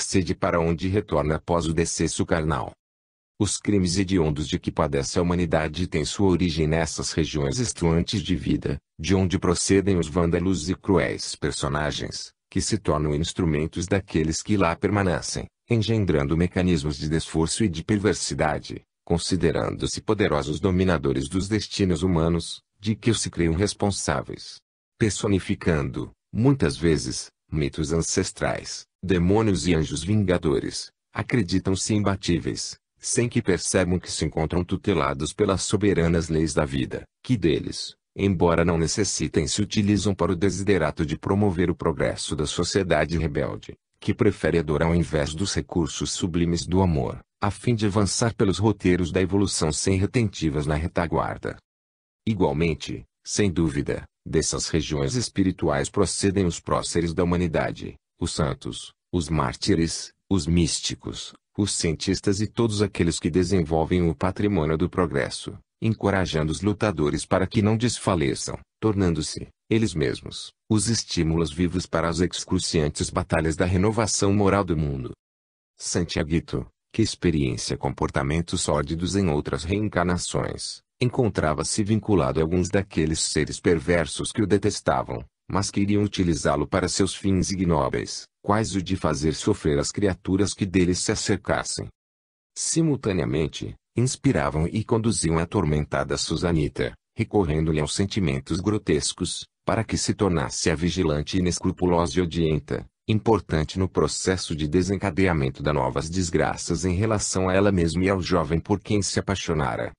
sede para onde retorna após o decesso carnal. Os crimes hediondos de que padece a humanidade têm sua origem nessas regiões estuantes de vida, de onde procedem os vândalos e cruéis personagens, que se tornam instrumentos daqueles que lá permanecem, engendrando mecanismos de desforço e de perversidade, considerando-se poderosos dominadores dos destinos humanos, de que se creiam responsáveis. Personificando, muitas vezes, mitos ancestrais, demônios e anjos vingadores, acreditam-se imbatíveis, sem que percebam que se encontram tutelados pelas soberanas leis da vida, que deles, embora não necessitem, se utilizam para o desiderato de promover o progresso da sociedade rebelde, que prefere a dor ao invés dos recursos sublimes do amor, a fim de avançar pelos roteiros da evolução sem retentivas na retaguarda. Igualmente, sem dúvida, dessas regiões espirituais procedem os próceres da humanidade, os santos, os mártires, os místicos, os cientistas e todos aqueles que desenvolvem o patrimônio do progresso, encorajando os lutadores para que não desfaleçam, tornando-se, eles mesmos, os estímulos vivos para as excruciantes batalhas da renovação moral do mundo. Santiaguito, que experiencia comportamentos sórdidos em outras reencarnações, encontrava-se vinculado a alguns daqueles seres perversos que o detestavam, mas queriam utilizá-lo para seus fins ignóbeis, quais o de fazer sofrer as criaturas que deles se acercassem. Simultaneamente, inspiravam e conduziam a atormentada Susanita, recorrendo-lhe aos sentimentos grotescos, para que se tornasse a vigilante inescrupulosa e odienta, importante no processo de desencadeamento das novas desgraças em relação a ela mesma e ao jovem por quem se apaixonara.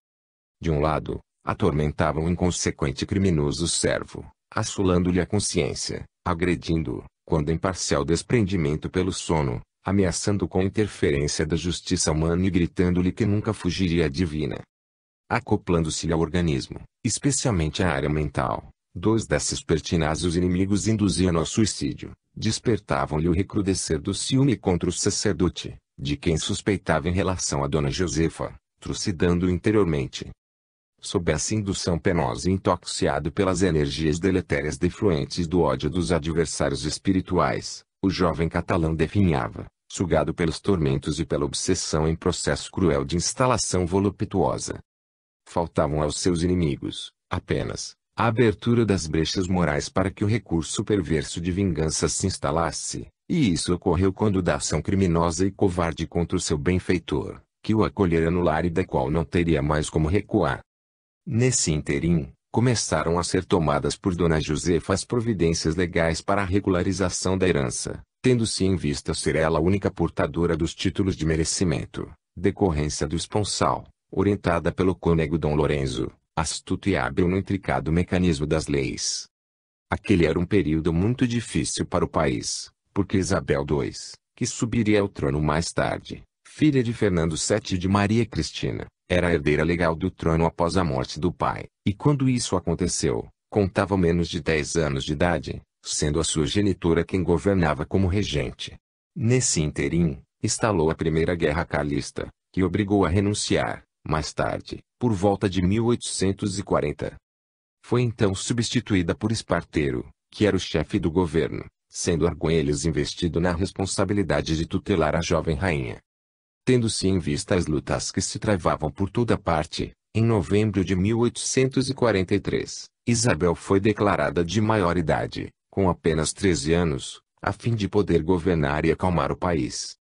De um lado, atormentavam o inconsequente criminoso servo, assolando-lhe a consciência, agredindo-o, quando em parcial desprendimento pelo sono, ameaçando com interferência da justiça humana e gritando-lhe que nunca fugiria divina. Acoplando-se-lhe ao organismo, especialmente à área mental, dois desses pertinazes inimigos induziam ao suicídio, despertavam-lhe o recrudescer do ciúme contra o sacerdote, de quem suspeitava em relação a Dona Josefa, trucidando-o interiormente. Sob essa indução penosa e intoxicado pelas energias deletérias defluentes do ódio dos adversários espirituais, o jovem catalão definhava, sugado pelos tormentos e pela obsessão em processo cruel de instalação voluptuosa. Faltavam aos seus inimigos, apenas, a abertura das brechas morais para que o recurso perverso de vingança se instalasse, e isso ocorreu quando da ação criminosa e covarde contra o seu benfeitor, que o acolhera no lar e da qual não teria mais como recuar. Nesse ínterim, começaram a ser tomadas por Dona Josefa as providências legais para a regularização da herança, tendo-se em vista ser ela a única portadora dos títulos de merecimento, decorrência do esponsal, orientada pelo cônego Dom Lorenzo, astuto e hábil no intricado mecanismo das leis. Aquele era um período muito difícil para o país, porque Isabel II, que subiria ao trono mais tarde, filha de Fernando VII e de Maria Cristina, era a herdeira legal do trono após a morte do pai, e quando isso aconteceu, contava menos de 10 anos de idade, sendo a sua genitora quem governava como regente. Nesse ínterim, instalou a Primeira Guerra Carlista, que obrigou a renunciar, mais tarde, por volta de 1840. Foi então substituída por Esparteiro, que era o chefe do governo, sendo Argüelles investido na responsabilidade de tutelar a jovem rainha. Tendo-se em vista as lutas que se travavam por toda parte, em novembro de 1843, Isabel foi declarada de maioridade, com apenas 13 anos, a fim de poder governar e acalmar o país.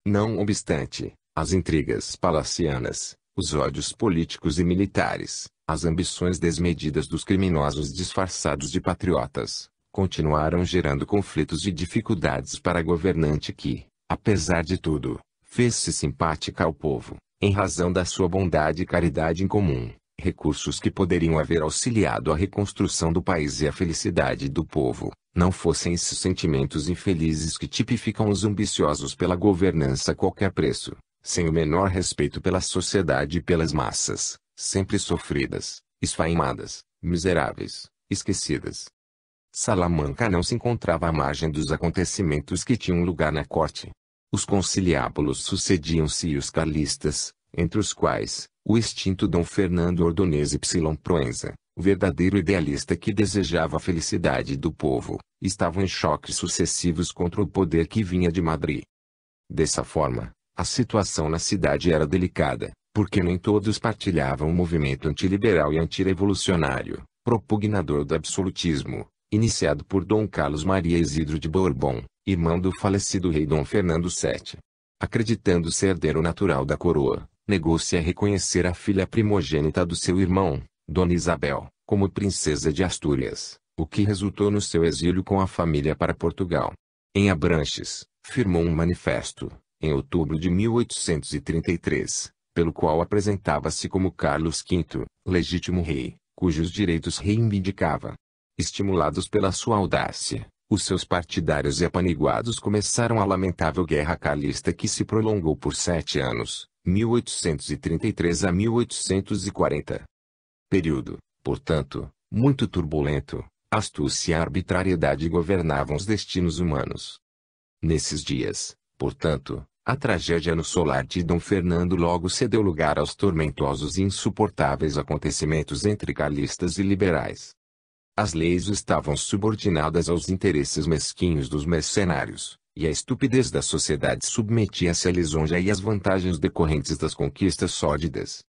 Não obstante, as intrigas palacianas, os ódios políticos e militares, as ambições desmedidas dos criminosos disfarçados de patriotas, continuaram gerando conflitos e dificuldades para a governante que, apesar de tudo, fez-se simpática ao povo, em razão da sua bondade e caridade em comum, recursos que poderiam haver auxiliado a reconstrução do país e a felicidade do povo, não fossem esses sentimentos infelizes que tipificam os ambiciosos pela governança a qualquer preço, sem o menor respeito pela sociedade e pelas massas, sempre sofridas, esfaimadas, miseráveis, esquecidas. Salamanca não se encontrava à margem dos acontecimentos que tinham lugar na corte. Os conciliábulos sucediam-se e os carlistas, entre os quais, o extinto Dom Fernando Ordonez y Proença, o verdadeiro idealista que desejava a felicidade do povo, estavam em choques sucessivos contra o poder que vinha de Madrid. Dessa forma, a situação na cidade era delicada, porque nem todos partilhavam o movimento antiliberal e antirevolucionário, propugnador do absolutismo, iniciado por Dom Carlos Maria Isidro de Bourbon, irmão do falecido rei Dom Fernando VII. Acreditando ser herdeiro natural da coroa, negou-se a reconhecer a filha primogênita do seu irmão, Dona Isabel, como princesa de Astúrias, o que resultou no seu exílio com a família para Portugal. Em Abranches, firmou um manifesto, em outubro de 1833, pelo qual apresentava-se como Carlos V, legítimo rei, cujos direitos reivindicava. Estimulados pela sua audácia, os seus partidários e apaniguados começaram a lamentável guerra carlista que se prolongou por 7 anos, 1833 a 1840. Período, portanto, muito turbulento, astúcia e arbitrariedade governavam os destinos humanos. Nesses dias, portanto, a tragédia no solar de Dom Fernando logo cedeu lugar aos tormentosos e insuportáveis acontecimentos entre carlistas e liberais. As leis estavam subordinadas aos interesses mesquinhos dos mercenários, e a estupidez da sociedade submetia-se à lisonja e às vantagens decorrentes das conquistas sórdidas.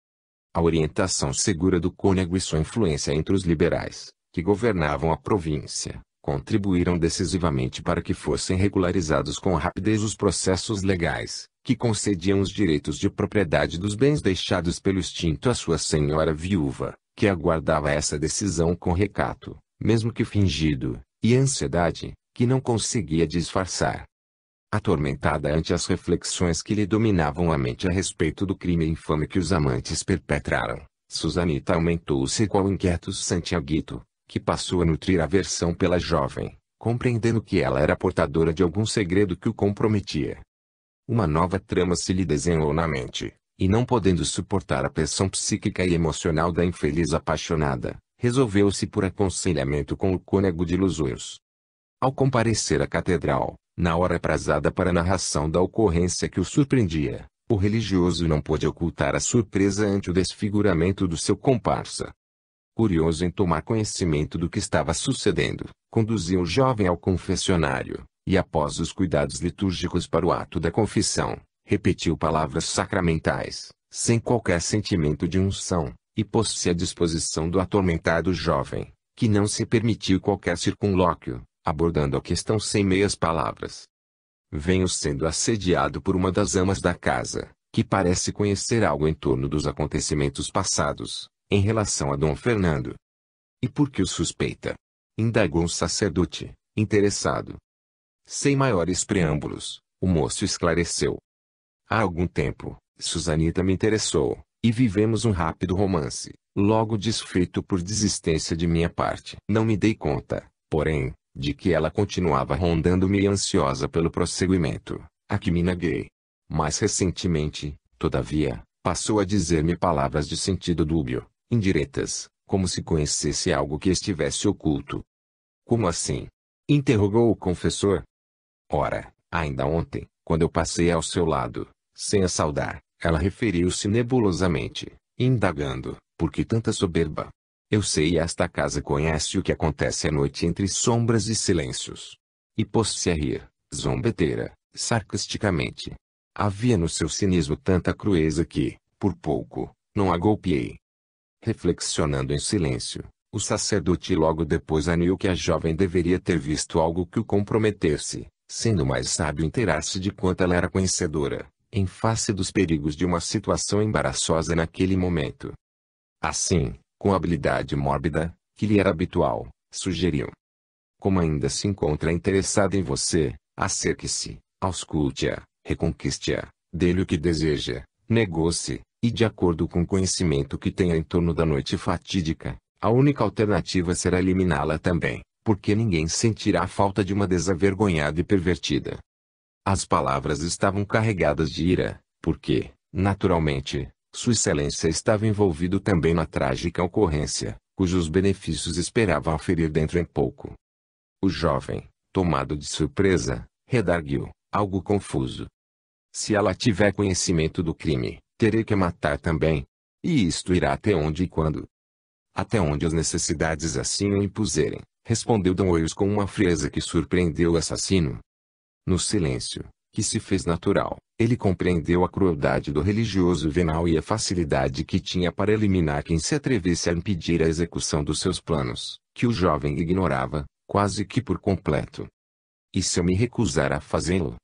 A orientação segura do cônego e sua influência entre os liberais, que governavam a província, contribuíram decisivamente para que fossem regularizados com rapidez os processos legais, que concediam os direitos de propriedade dos bens deixados pelo extinto à sua senhora viúva, que aguardava essa decisão com recato, mesmo que fingido, e ansiedade, que não conseguia disfarçar. Atormentada ante as reflexões que lhe dominavam a mente a respeito do crime infame que os amantes perpetraram, Susanita aumentou o cerco ao inquieto Santiaguito, que passou a nutrir aversão pela jovem, compreendendo que ela era portadora de algum segredo que o comprometia. Uma nova trama se lhe desenhou na mente, e não podendo suportar a pressão psíquica e emocional da infeliz apaixonada, resolveu-se por aconselhamento com o cônego de Luzurros. Ao comparecer à catedral, na hora aprazada para a narração da ocorrência que o surpreendia, o religioso não pôde ocultar a surpresa ante o desfiguramento do seu comparsa. Curioso em tomar conhecimento do que estava sucedendo, conduziu o jovem ao confessionário, e após os cuidados litúrgicos para o ato da confissão, repetiu palavras sacramentais, sem qualquer sentimento de unção, e pôs-se à disposição do atormentado jovem, que não se permitiu qualquer circunlóquio, abordando a questão sem meias palavras. Venho sendo assediado por uma das amas da casa, que parece conhecer algo em torno dos acontecimentos passados, em relação a Dom Fernando. E por que o suspeita? Indagou um sacerdote, interessado. Sem maiores preâmbulos, o moço esclareceu. Há algum tempo, Susanita me interessou, e vivemos um rápido romance, logo desfeito por desistência de minha parte. Não me dei conta, porém, de que ela continuava rondando-me ansiosa pelo prosseguimento, a que me neguei. Mais recentemente, todavia, passou a dizer-me palavras de sentido dúbio, indiretas, como se conhecesse algo que estivesse oculto. Como assim? Interrogou o confessor. Ora, ainda ontem, quando eu passei ao seu lado, sem a saudar, ela referiu-se nebulosamente, indagando, por que tanta soberba? Eu sei e esta casa conhece o que acontece à noite entre sombras e silêncios. E pôs-se a rir, zombeteira, sarcasticamente. Havia no seu cinismo tanta crueza que, por pouco, não a golpeei. Reflexionando em silêncio, o sacerdote logo depois aniu que a jovem deveria ter visto algo que o comprometesse, sendo mais sábio inteirar-se de quanto ela era conhecedora, em face dos perigos de uma situação embaraçosa naquele momento. Assim, com a habilidade mórbida, que lhe era habitual, sugeriu. Como ainda se encontra interessada em você, acerque-se, ausculte-a, reconquiste-a, dê-lhe o que deseja, negocie, e de acordo com o conhecimento que tenha em torno da noite fatídica, a única alternativa será eliminá-la também, porque ninguém sentirá a falta de uma desavergonhada e pervertida. As palavras estavam carregadas de ira, porque, naturalmente, Sua Excelência estava envolvido também na trágica ocorrência, cujos benefícios esperavam aferir dentro em pouco. O jovem, tomado de surpresa, redarguiu, algo confuso. Se ela tiver conhecimento do crime, terei que matar também. E isto irá até onde e quando? Até onde as necessidades assim o impuserem, respondeu D. Oios com uma frieza que surpreendeu o assassino. No silêncio, que se fez natural. Ele compreendeu a crueldade do religioso venal e a facilidade que tinha para eliminar quem se atrevesse a impedir a execução dos seus planos, que o jovem ignorava, quase que por completo. E se eu me recusar a fazê-lo?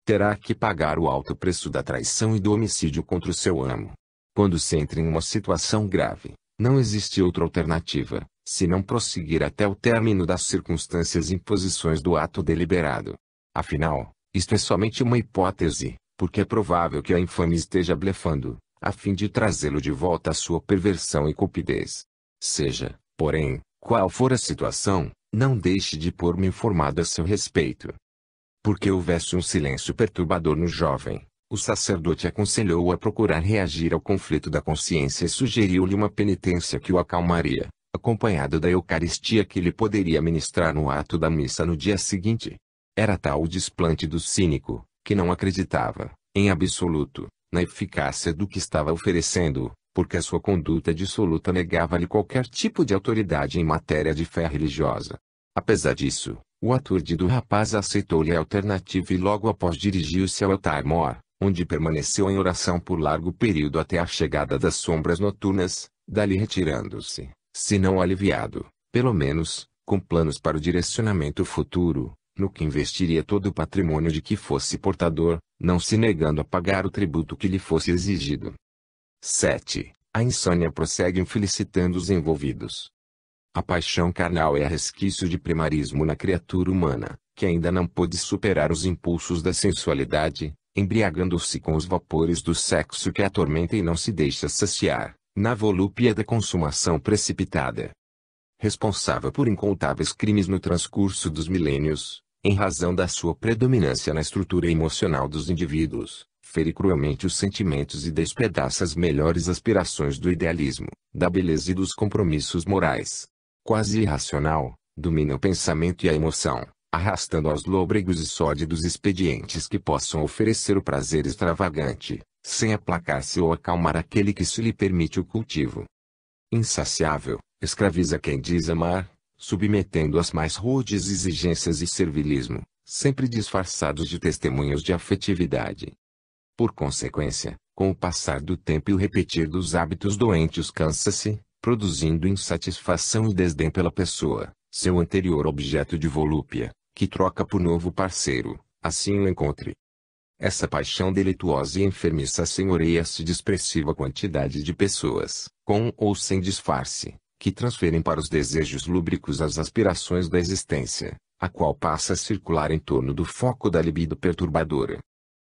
Terá que pagar o alto preço da traição e do homicídio contra o seu amo. Quando se entra em uma situação grave, não existe outra alternativa, senão prosseguir até o término das circunstâncias e imposições do ato deliberado. Afinal, isto é somente uma hipótese, porque é provável que a infame esteja blefando, a fim de trazê-lo de volta à sua perversão e cupidez. Seja, porém, qual for a situação, não deixe de pôr-me informado a seu respeito. Porque houvesse um silêncio perturbador no jovem, o sacerdote aconselhou-o a procurar reagir ao conflito da consciência e sugeriu-lhe uma penitência que o acalmaria, acompanhada da Eucaristia que lhe poderia ministrar no ato da missa no dia seguinte. Era tal o desplante do cínico, que não acreditava, em absoluto, na eficácia do que estava oferecendo, porque a sua conduta dissoluta negava-lhe qualquer tipo de autoridade em matéria de fé religiosa. Apesar disso, o aturdido rapaz aceitou-lhe a alternativa e logo após dirigiu-se ao altar-mor, onde permaneceu em oração por largo período até a chegada das sombras noturnas, dali retirando-se, se não aliviado, pelo menos, com planos para o direcionamento futuro, no que investiria todo o patrimônio de que fosse portador, não se negando a pagar o tributo que lhe fosse exigido. 7. A insônia prossegue infelicitando os envolvidos. A paixão carnal é resquício de primarismo na criatura humana, que ainda não pôde superar os impulsos da sensualidade, embriagando-se com os vapores do sexo que a atormenta e não se deixa saciar, na volúpia da consumação precipitada. Responsável por incontáveis crimes no transcurso dos milênios, em razão da sua predominância na estrutura emocional dos indivíduos, fere cruelmente os sentimentos e despedaça as melhores aspirações do idealismo, da beleza e dos compromissos morais. Quase irracional, domina o pensamento e a emoção, arrastando aos lôbregos e sórdidos expedientes que possam oferecer o prazer extravagante, sem aplacar-se ou acalmar aquele que se lhe permite o cultivo. Insaciável, escraviza quem diz amar, submetendo às mais rudes exigências e servilismo, sempre disfarçados de testemunhos de afetividade. Por consequência, com o passar do tempo e o repetir dos hábitos doentes cansa-se, produzindo insatisfação e desdém pela pessoa, seu anterior objeto de volúpia, que troca por novo parceiro, assim o encontre. Essa paixão delituosa e enfermiça senhoreia-se de expressiva quantidade de pessoas, com ou sem disfarce, que transferem para os desejos lúbricos as aspirações da existência, a qual passa a circular em torno do foco da libido perturbadora.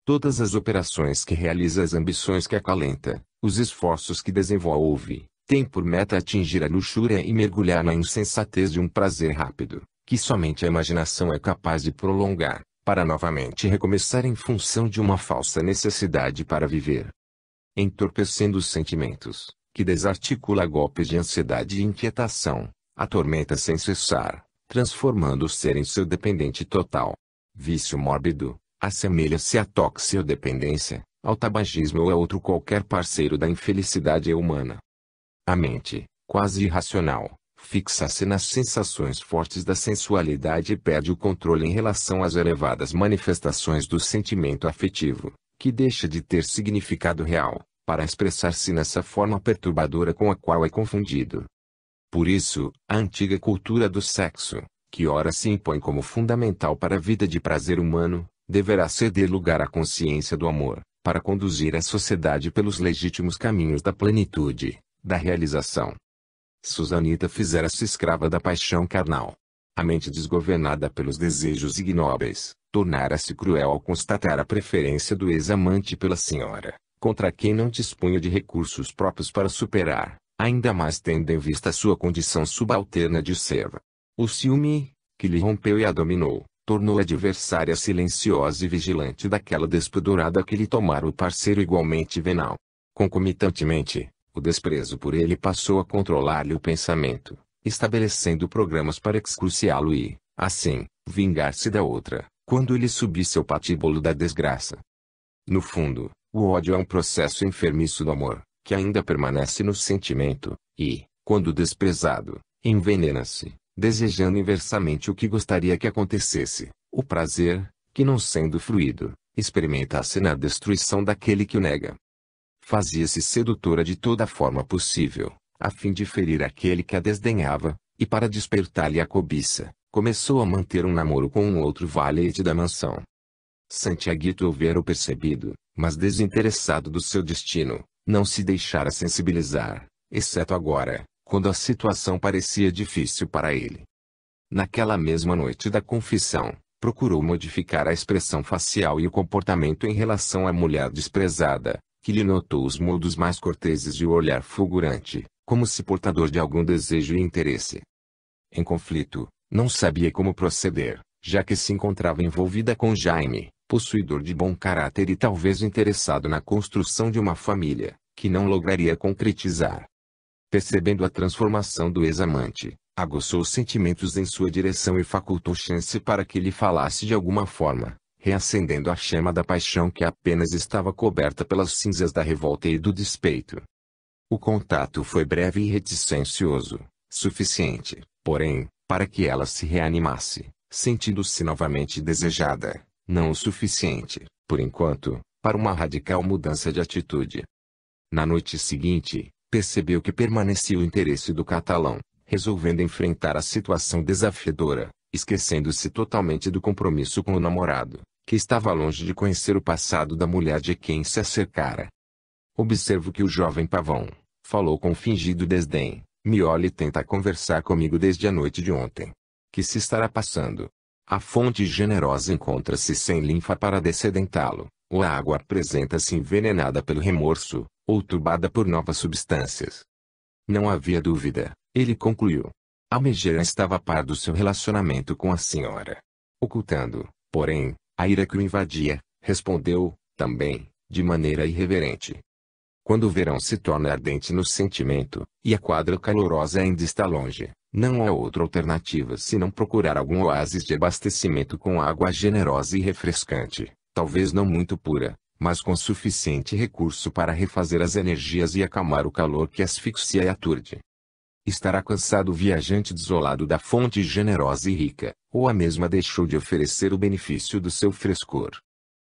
Todas as operações que realiza, as ambições que acalenta, os esforços que desenvolve, têm por meta atingir a luxúria e mergulhar na insensatez de um prazer rápido, que somente a imaginação é capaz de prolongar, para novamente recomeçar em função de uma falsa necessidade para viver. Entorpecendo os sentimentos, que desarticula golpes de ansiedade e inquietação, atormenta sem cessar, transformando o ser em seu dependente total. Vício mórbido, assemelha-se à toxicodependência, ao tabagismo ou a outro qualquer parceiro da infelicidade humana. A mente, quase irracional, fixa-se nas sensações fortes da sensualidade e perde o controle em relação às elevadas manifestações do sentimento afetivo, que deixa de ter significado real, para expressar-se nessa forma perturbadora com a qual é confundido. Por isso, a antiga cultura do sexo, que ora se impõe como fundamental para a vida de prazer humano, deverá ceder lugar à consciência do amor, para conduzir a sociedade pelos legítimos caminhos da plenitude, da realização. Susanita fizera-se escrava da paixão carnal. A mente desgovernada pelos desejos ignóbeis, tornara-se cruel ao constatar a preferência do ex-amante pela senhora, contra quem não dispunha de recursos próprios para superar, ainda mais tendo em vista sua condição subalterna de serva. O ciúme, que lhe rompeu e a dominou, tornou-a adversária silenciosa e vigilante daquela despudorada que lhe tomara o parceiro igualmente venal. Concomitantemente, o desprezo por ele passou a controlar-lhe o pensamento, estabelecendo programas para excruciá-lo e, assim, vingar-se da outra, quando lhe subisse o patíbulo da desgraça. No fundo, o ódio é um processo enfermiço do amor, que ainda permanece no sentimento, e, quando desprezado, envenena-se, desejando inversamente o que gostaria que acontecesse. O prazer, que não sendo fluido, experimentasse na destruição daquele que o nega. Fazia-se sedutora de toda forma possível, a fim de ferir aquele que a desdenhava, e para despertar-lhe a cobiça, começou a manter um namoro com um outro valete da mansão. Santiaguito houvera o percebido, mas desinteressado do seu destino, não se deixara sensibilizar, exceto agora, quando a situação parecia difícil para ele. Naquela mesma noite da confissão, procurou modificar a expressão facial e o comportamento em relação à mulher desprezada, que lhe notou os modos mais corteses e o olhar fulgurante, como se portador de algum desejo e interesse. Em conflito, não sabia como proceder, já que se encontrava envolvida com Jaime, possuidor de bom caráter e talvez interessado na construção de uma família, que não lograria concretizar. Percebendo a transformação do ex-amante, aguçou sentimentos em sua direção e facultou chance para que lhe falasse de alguma forma, reacendendo a chama da paixão que apenas estava coberta pelas cinzas da revolta e do despeito. O contato foi breve e reticencioso, suficiente, porém, para que ela se reanimasse, sentindo-se novamente desejada, não o suficiente, por enquanto, para uma radical mudança de atitude. Na noite seguinte, percebeu que permanecia o interesse do catalão, resolvendo enfrentar a situação desafiadora, esquecendo-se totalmente do compromisso com o namorado, que estava longe de conhecer o passado da mulher de quem se acercara. Observo que o jovem pavão falou com fingido desdém. Mioli tenta conversar comigo desde a noite de ontem. Que se estará passando? A fonte generosa encontra-se sem linfa para dessedentá-lo, ou a água apresenta-se envenenada pelo remorso, ou turbada por novas substâncias. Não havia dúvida, ele concluiu. A megera estava a par do seu relacionamento com a senhora. Ocultando, porém, a ira que o invadia, respondeu, também, de maneira irreverente. Quando o verão se torna ardente no sentimento, e a quadra calorosa ainda está longe, não há outra alternativa senão procurar algum oásis de abastecimento com água generosa e refrescante, talvez não muito pura, mas com suficiente recurso para refazer as energias e acalmar o calor que asfixia e aturde. Estará cansado o viajante desolado da fonte generosa e rica, ou a mesma deixou de oferecer o benefício do seu frescor.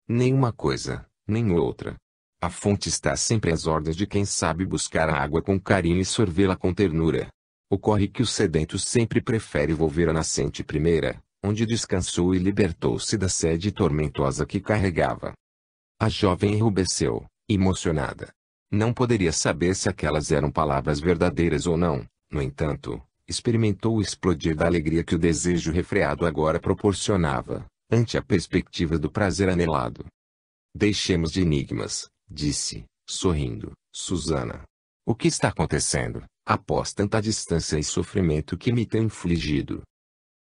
Nem uma coisa, nem outra. A fonte está sempre às ordens de quem sabe buscar a água com carinho e sorvê-la com ternura. Ocorre que o sedento sempre prefere volver à nascente primeira, onde descansou e libertou-se da sede tormentosa que carregava. A jovem enrubesceu, emocionada. Não poderia saber se aquelas eram palavras verdadeiras ou não. No entanto, experimentou o explodir da alegria que o desejo refreado agora proporcionava, ante a perspectiva do prazer anelado. Deixemos de enigmas, disse, sorrindo, Susana. O que está acontecendo, após tanta distância e sofrimento que me tem infligido?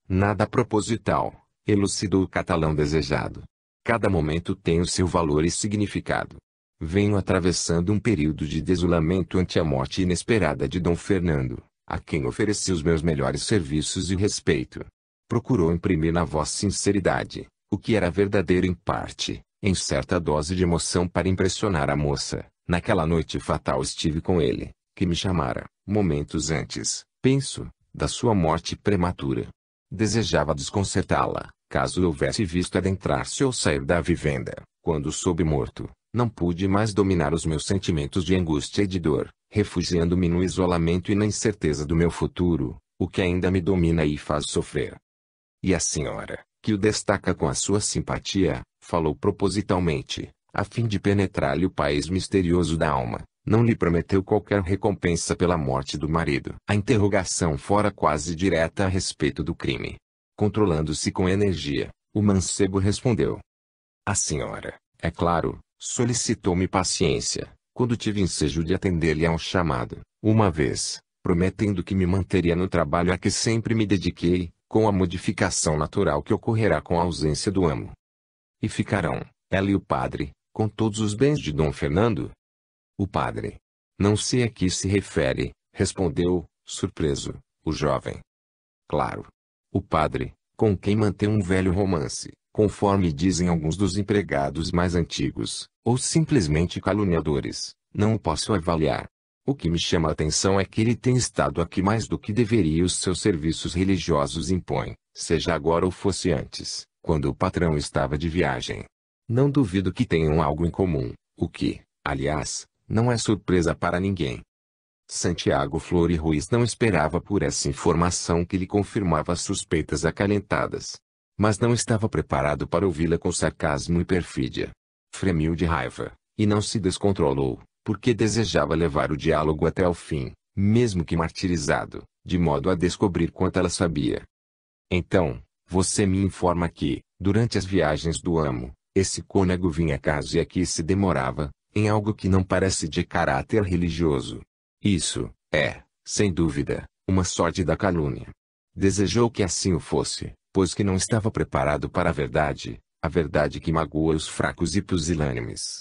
Nada proposital, elucidou o catalão desejado. Cada momento tem o seu valor e significado. Venho atravessando um período de desolamento ante a morte inesperada de Dom Fernando, a quem ofereci os meus melhores serviços e respeito. Procurou imprimir na voz sinceridade, o que era verdadeiro em parte, em certa dose de emoção para impressionar a moça. Naquela noite fatal estive com ele, que me chamara, momentos antes, penso, da sua morte prematura. Desejava desconcertá-la, caso houvesse visto adentrar-se ou sair da vivenda. Quando soube morto, não pude mais dominar os meus sentimentos de angústia e de dor, refugiando-me no isolamento e na incerteza do meu futuro, o que ainda me domina e faz sofrer. E a senhora, que o destaca com a sua simpatia, falou propositalmente, a fim de penetrar-lhe o país misterioso da alma, não lhe prometeu qualquer recompensa pela morte do marido. A interrogação fora quase direta a respeito do crime. Controlando-se com energia, o mancebo respondeu. A senhora, é claro, solicitou-me paciência, quando tive ensejo de atender-lhe a um chamado, uma vez, prometendo que me manteria no trabalho a que sempre me dediquei, com a modificação natural que ocorrerá com a ausência do amo. E ficarão, ela e o padre, com todos os bens de Dom Fernando? O padre. Não sei a que se refere, respondeu, surpreso, o jovem. Claro. O padre, com quem mantém um velho romance, conforme dizem alguns dos empregados mais antigos, ou simplesmente caluniadores, não o posso avaliar. O que me chama a atenção é que ele tem estado aqui mais do que deveria e os seus serviços religiosos impõem, seja agora ou fosse antes, quando o patrão estava de viagem. Não duvido que tenham algo em comum, o que, aliás, não é surpresa para ninguém. Santiago Fleury Ruiz não esperava por essa informação que lhe confirmava as suspeitas acalentadas. Mas não estava preparado para ouvi-la com sarcasmo e perfídia. Fremiu de raiva, e não se descontrolou, porque desejava levar o diálogo até o fim, mesmo que martirizado, de modo a descobrir quanto ela sabia. Então, você me informa que, durante as viagens do amo, esse cônego vinha a casa e aqui se demorava, em algo que não parece de caráter religioso. Isso, é, sem dúvida, uma sórdida calúnia. Desejou que assim o fosse, pois que não estava preparado para a verdade que magoa os fracos e pusilânimes.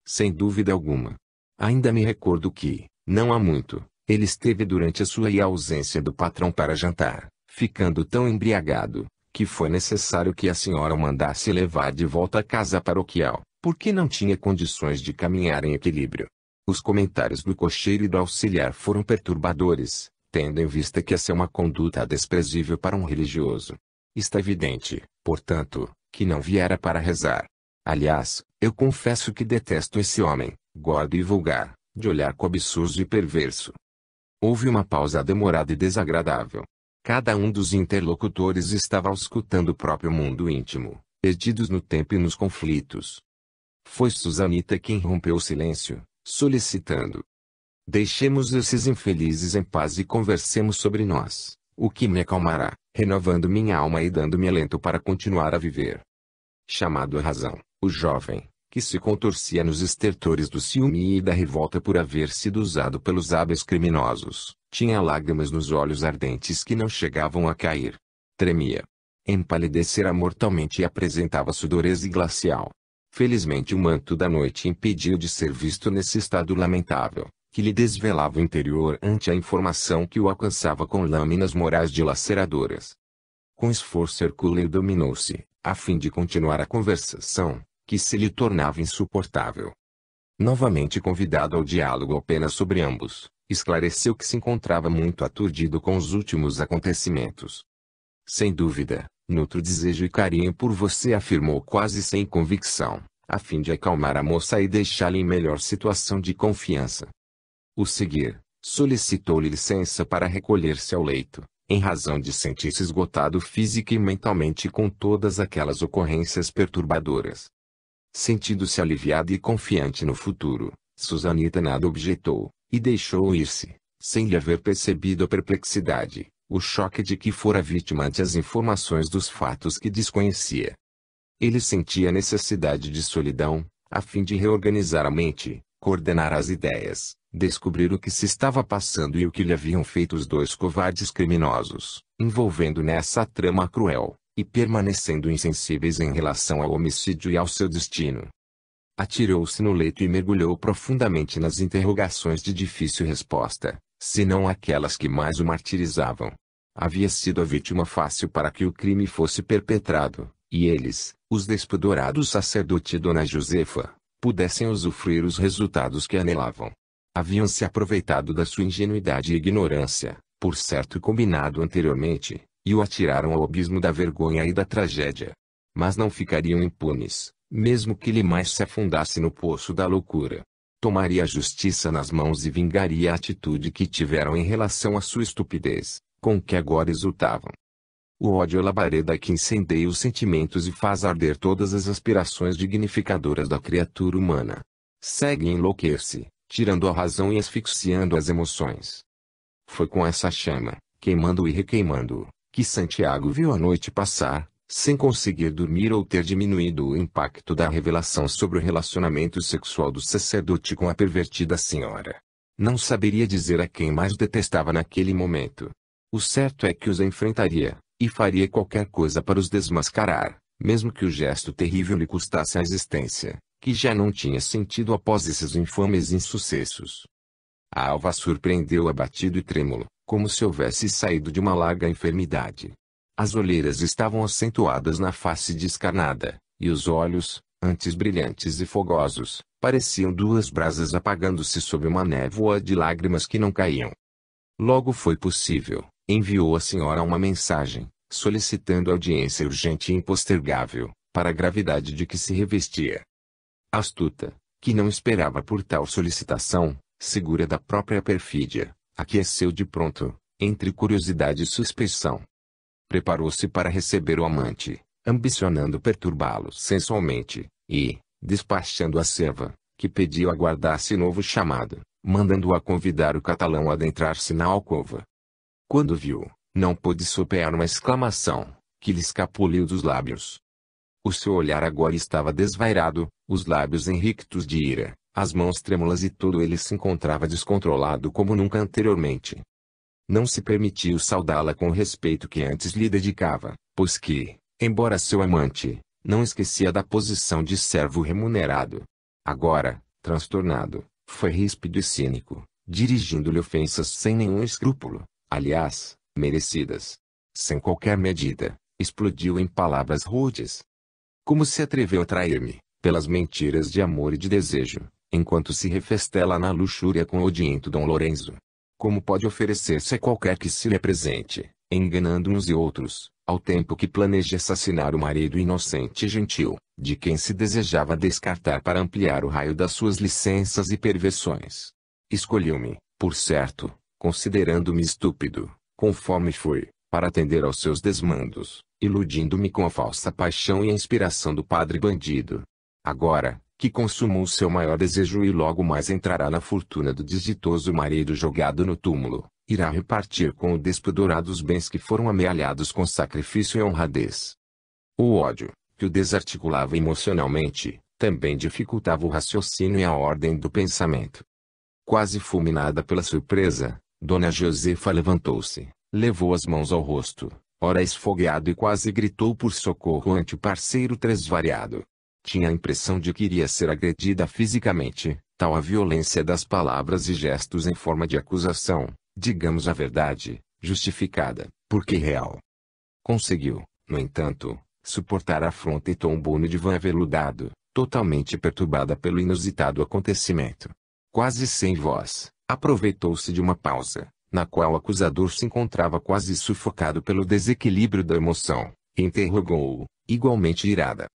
Sem dúvida alguma. Ainda me recordo que, não há muito, ele esteve durante a sua ausência do patrão para jantar, ficando tão embriagado, que foi necessário que a senhora o mandasse levar de volta à casa paroquial, porque não tinha condições de caminhar em equilíbrio. Os comentários do cocheiro e do auxiliar foram perturbadores, tendo em vista que essa é uma conduta desprezível para um religioso. Está evidente, portanto, que não viera para rezar. Aliás, eu confesso que detesto esse homem, gordo e vulgar, de olhar cobiçoso e perverso. Houve uma pausa demorada e desagradável. Cada um dos interlocutores estava auscultando o próprio mundo íntimo, perdidos no tempo e nos conflitos. Foi Susanita quem rompeu o silêncio, solicitando: deixemos esses infelizes em paz e conversemos sobre nós, o que me acalmará, renovando minha alma e dando-me alento para continuar a viver. Chamado à razão, o jovem, que se contorcia nos estertores do ciúme e da revolta por haver sido usado pelos hábeis criminosos, tinha lágrimas nos olhos ardentes que não chegavam a cair. Tremia. Empalidecera mortalmente e apresentava sudorese glacial. Felizmente o manto da noite impediu de ser visto nesse estado lamentável, que lhe desvelava o interior ante a informação que o alcançava com lâminas morais dilaceradoras. Com esforço hercúleo dominou-se, a fim de continuar a conversação, que se lhe tornava insuportável. Novamente convidado ao diálogo apenas sobre ambos, esclareceu que se encontrava muito aturdido com os últimos acontecimentos. Sem dúvida, nutro desejo e carinho por você, afirmou quase sem convicção, a fim de acalmar a moça e deixá-la em melhor situação de confiança. O seguir, solicitou-lhe licença para recolher-se ao leito, em razão de sentir-se esgotado física e mentalmente com todas aquelas ocorrências perturbadoras. Sentindo-se aliviado e confiante no futuro, Susanita nada objetou, e deixou ir-se, sem lhe haver percebido a perplexidade, o choque de que fora vítima ante as informações dos fatos que desconhecia. Ele sentia a necessidade de solidão, a fim de reorganizar a mente, coordenar as ideias, descobrir o que se estava passando e o que lhe haviam feito os dois covardes criminosos, envolvendo nessa trama cruel, e permanecendo insensíveis em relação ao homicídio e ao seu destino. Atirou-se no leito e mergulhou profundamente nas interrogações de difícil resposta, senão aquelas que mais o martirizavam. Havia sido a vítima fácil para que o crime fosse perpetrado, e eles, os despodorados sacerdote e Dona Josefa, pudessem usufruir os resultados que anelavam. Haviam se aproveitado da sua ingenuidade e ignorância, por certo combinado anteriormente, e o atiraram ao abismo da vergonha e da tragédia. Mas não ficariam impunes, mesmo que ele mais se afundasse no poço da loucura. Tomaria a justiça nas mãos e vingaria a atitude que tiveram em relação à sua estupidez, com que agora exultavam. O ódio é labareda que incendeia os sentimentos e faz arder todas as aspirações dignificadoras da criatura humana. Segue e enlouquece, tirando a razão e asfixiando as emoções. Foi com essa chama, queimando e requeimando, que Santiago viu a noite passar, sem conseguir dormir ou ter diminuído o impacto da revelação sobre o relacionamento sexual do sacerdote com a pervertida senhora. Não saberia dizer a quem mais detestava naquele momento. O certo é que os enfrentaria, e faria qualquer coisa para os desmascarar, mesmo que o gesto terrível lhe custasse a existência, que já não tinha sentido após esses infames insucessos. A alva surpreendeu abatido e trêmulo, como se houvesse saído de uma larga enfermidade. As olheiras estavam acentuadas na face descarnada, e os olhos, antes brilhantes e fogosos, pareciam duas brasas apagando-se sob uma névoa de lágrimas que não caíam. Logo foi possível, enviou a senhora uma mensagem, solicitando audiência urgente e impostergável, para a gravidade de que se revestia. Astuta, que não esperava por tal solicitação, segura da própria perfídia, aqueceu de pronto, entre curiosidade e suspeição. Preparou-se para receber o amante, ambicionando perturbá-lo sensualmente, e, despachando a serva, que pediu aguardasse novo chamado, mandando-a convidar o catalão a adentrar-se na alcova. Quando viu, não pôde soprar uma exclamação, que lhe escapuliu dos lábios. O seu olhar agora estava desvairado, os lábios enrictos de ira, as mãos trêmulas e todo ele se encontrava descontrolado como nunca anteriormente. Não se permitiu saudá-la com o respeito que antes lhe dedicava, pois que, embora seu amante, não esquecia da posição de servo remunerado. Agora, transtornado, foi ríspido e cínico, dirigindo-lhe ofensas sem nenhum escrúpulo, aliás, merecidas. Sem qualquer medida, explodiu em palavras rudes. Como se atreveu a trair-me, pelas mentiras de amor e de desejo, enquanto se refestela na luxúria com o odiento Dom Lorenzo? Como pode oferecer-se a qualquer que se lhe apresente, enganando uns e outros, ao tempo que planeja assassinar o marido inocente e gentil, de quem se desejava descartar para ampliar o raio das suas licenças e perversões? Escolheu-me, por certo, considerando-me estúpido, conforme fui, para atender aos seus desmandos, iludindo-me com a falsa paixão e a inspiração do padre bandido. Agora, que consumou seu maior desejo e logo mais entrará na fortuna do desditoso marido jogado no túmulo, irá repartir com o despudorado os bens que foram amealhados com sacrifício e honradez. O ódio, que o desarticulava emocionalmente, também dificultava o raciocínio e a ordem do pensamento. Quase fulminada pela surpresa, Dona Josefa levantou-se, levou as mãos ao rosto, ora esfogueado, e quase gritou por socorro ante o parceiro tresvariado. Tinha a impressão de que iria ser agredida fisicamente, tal a violência das palavras e gestos em forma de acusação, digamos a verdade, justificada, porque real. Conseguiu, no entanto, suportar a afronta e tombou no divã aveludado, totalmente perturbada pelo inusitado acontecimento. Quase sem voz, aproveitou-se de uma pausa, na qual o acusador se encontrava quase sufocado pelo desequilíbrio da emoção, e interrogou-o, igualmente irada.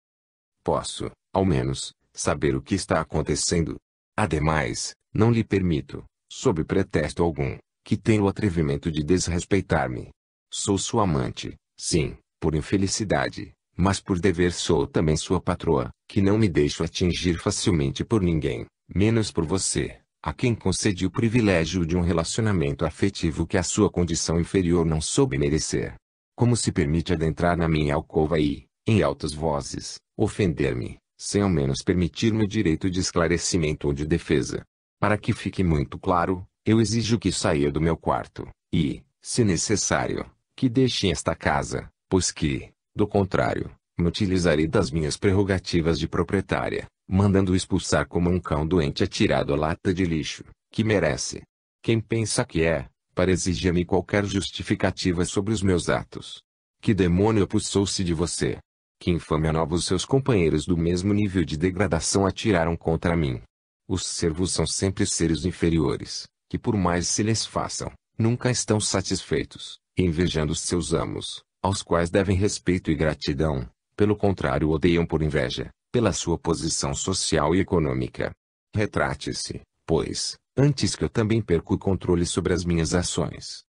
Posso, ao menos, saber o que está acontecendo? Ademais, não lhe permito, sob pretexto algum, que tenha o atrevimento de desrespeitar-me. Sou sua amante, sim, por infelicidade, mas por dever sou também sua patroa, que não me deixo atingir facilmente por ninguém, menos por você, a quem concedi o privilégio de um relacionamento afetivo que a sua condição inferior não soube merecer. Como se permite adentrar na minha alcova e, em altas vozes, ofender-me, sem ao menos permitir-me o direito de esclarecimento ou de defesa? Para que fique muito claro, eu exijo que saia do meu quarto, e, se necessário, que deixe esta casa, pois que, do contrário, me utilizarei das minhas prerrogativas de proprietária, mandando-o expulsar como um cão doente atirado à lata de lixo, que merece. Quem pensa que é, para exigir-me qualquer justificativa sobre os meus atos? Que demônio apossou-se de você? Que infâmia nova os seus companheiros do mesmo nível de degradação atiraram contra mim? Os servos são sempre seres inferiores, que por mais se lhes façam, nunca estão satisfeitos, invejando seus amos, aos quais devem respeito e gratidão. Pelo contrário, odeiam por inveja, pela sua posição social e econômica. Retrate-se, pois, antes que eu também perca o controle sobre as minhas ações.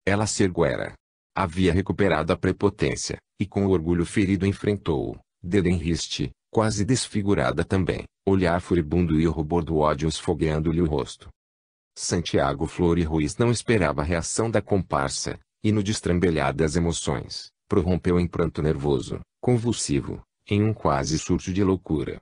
Ela se erguera. Havia recuperado a prepotência, e com o orgulho ferido enfrentou-o, dedo em riste, quase desfigurada também, olhar furibundo e o rubor do ódio esfogueando-lhe o rosto. Santiago Flor e Ruiz não esperava a reação da comparsa, e no destrambelhar das emoções, prorrompeu em pranto nervoso, convulsivo, em um quase surto de loucura.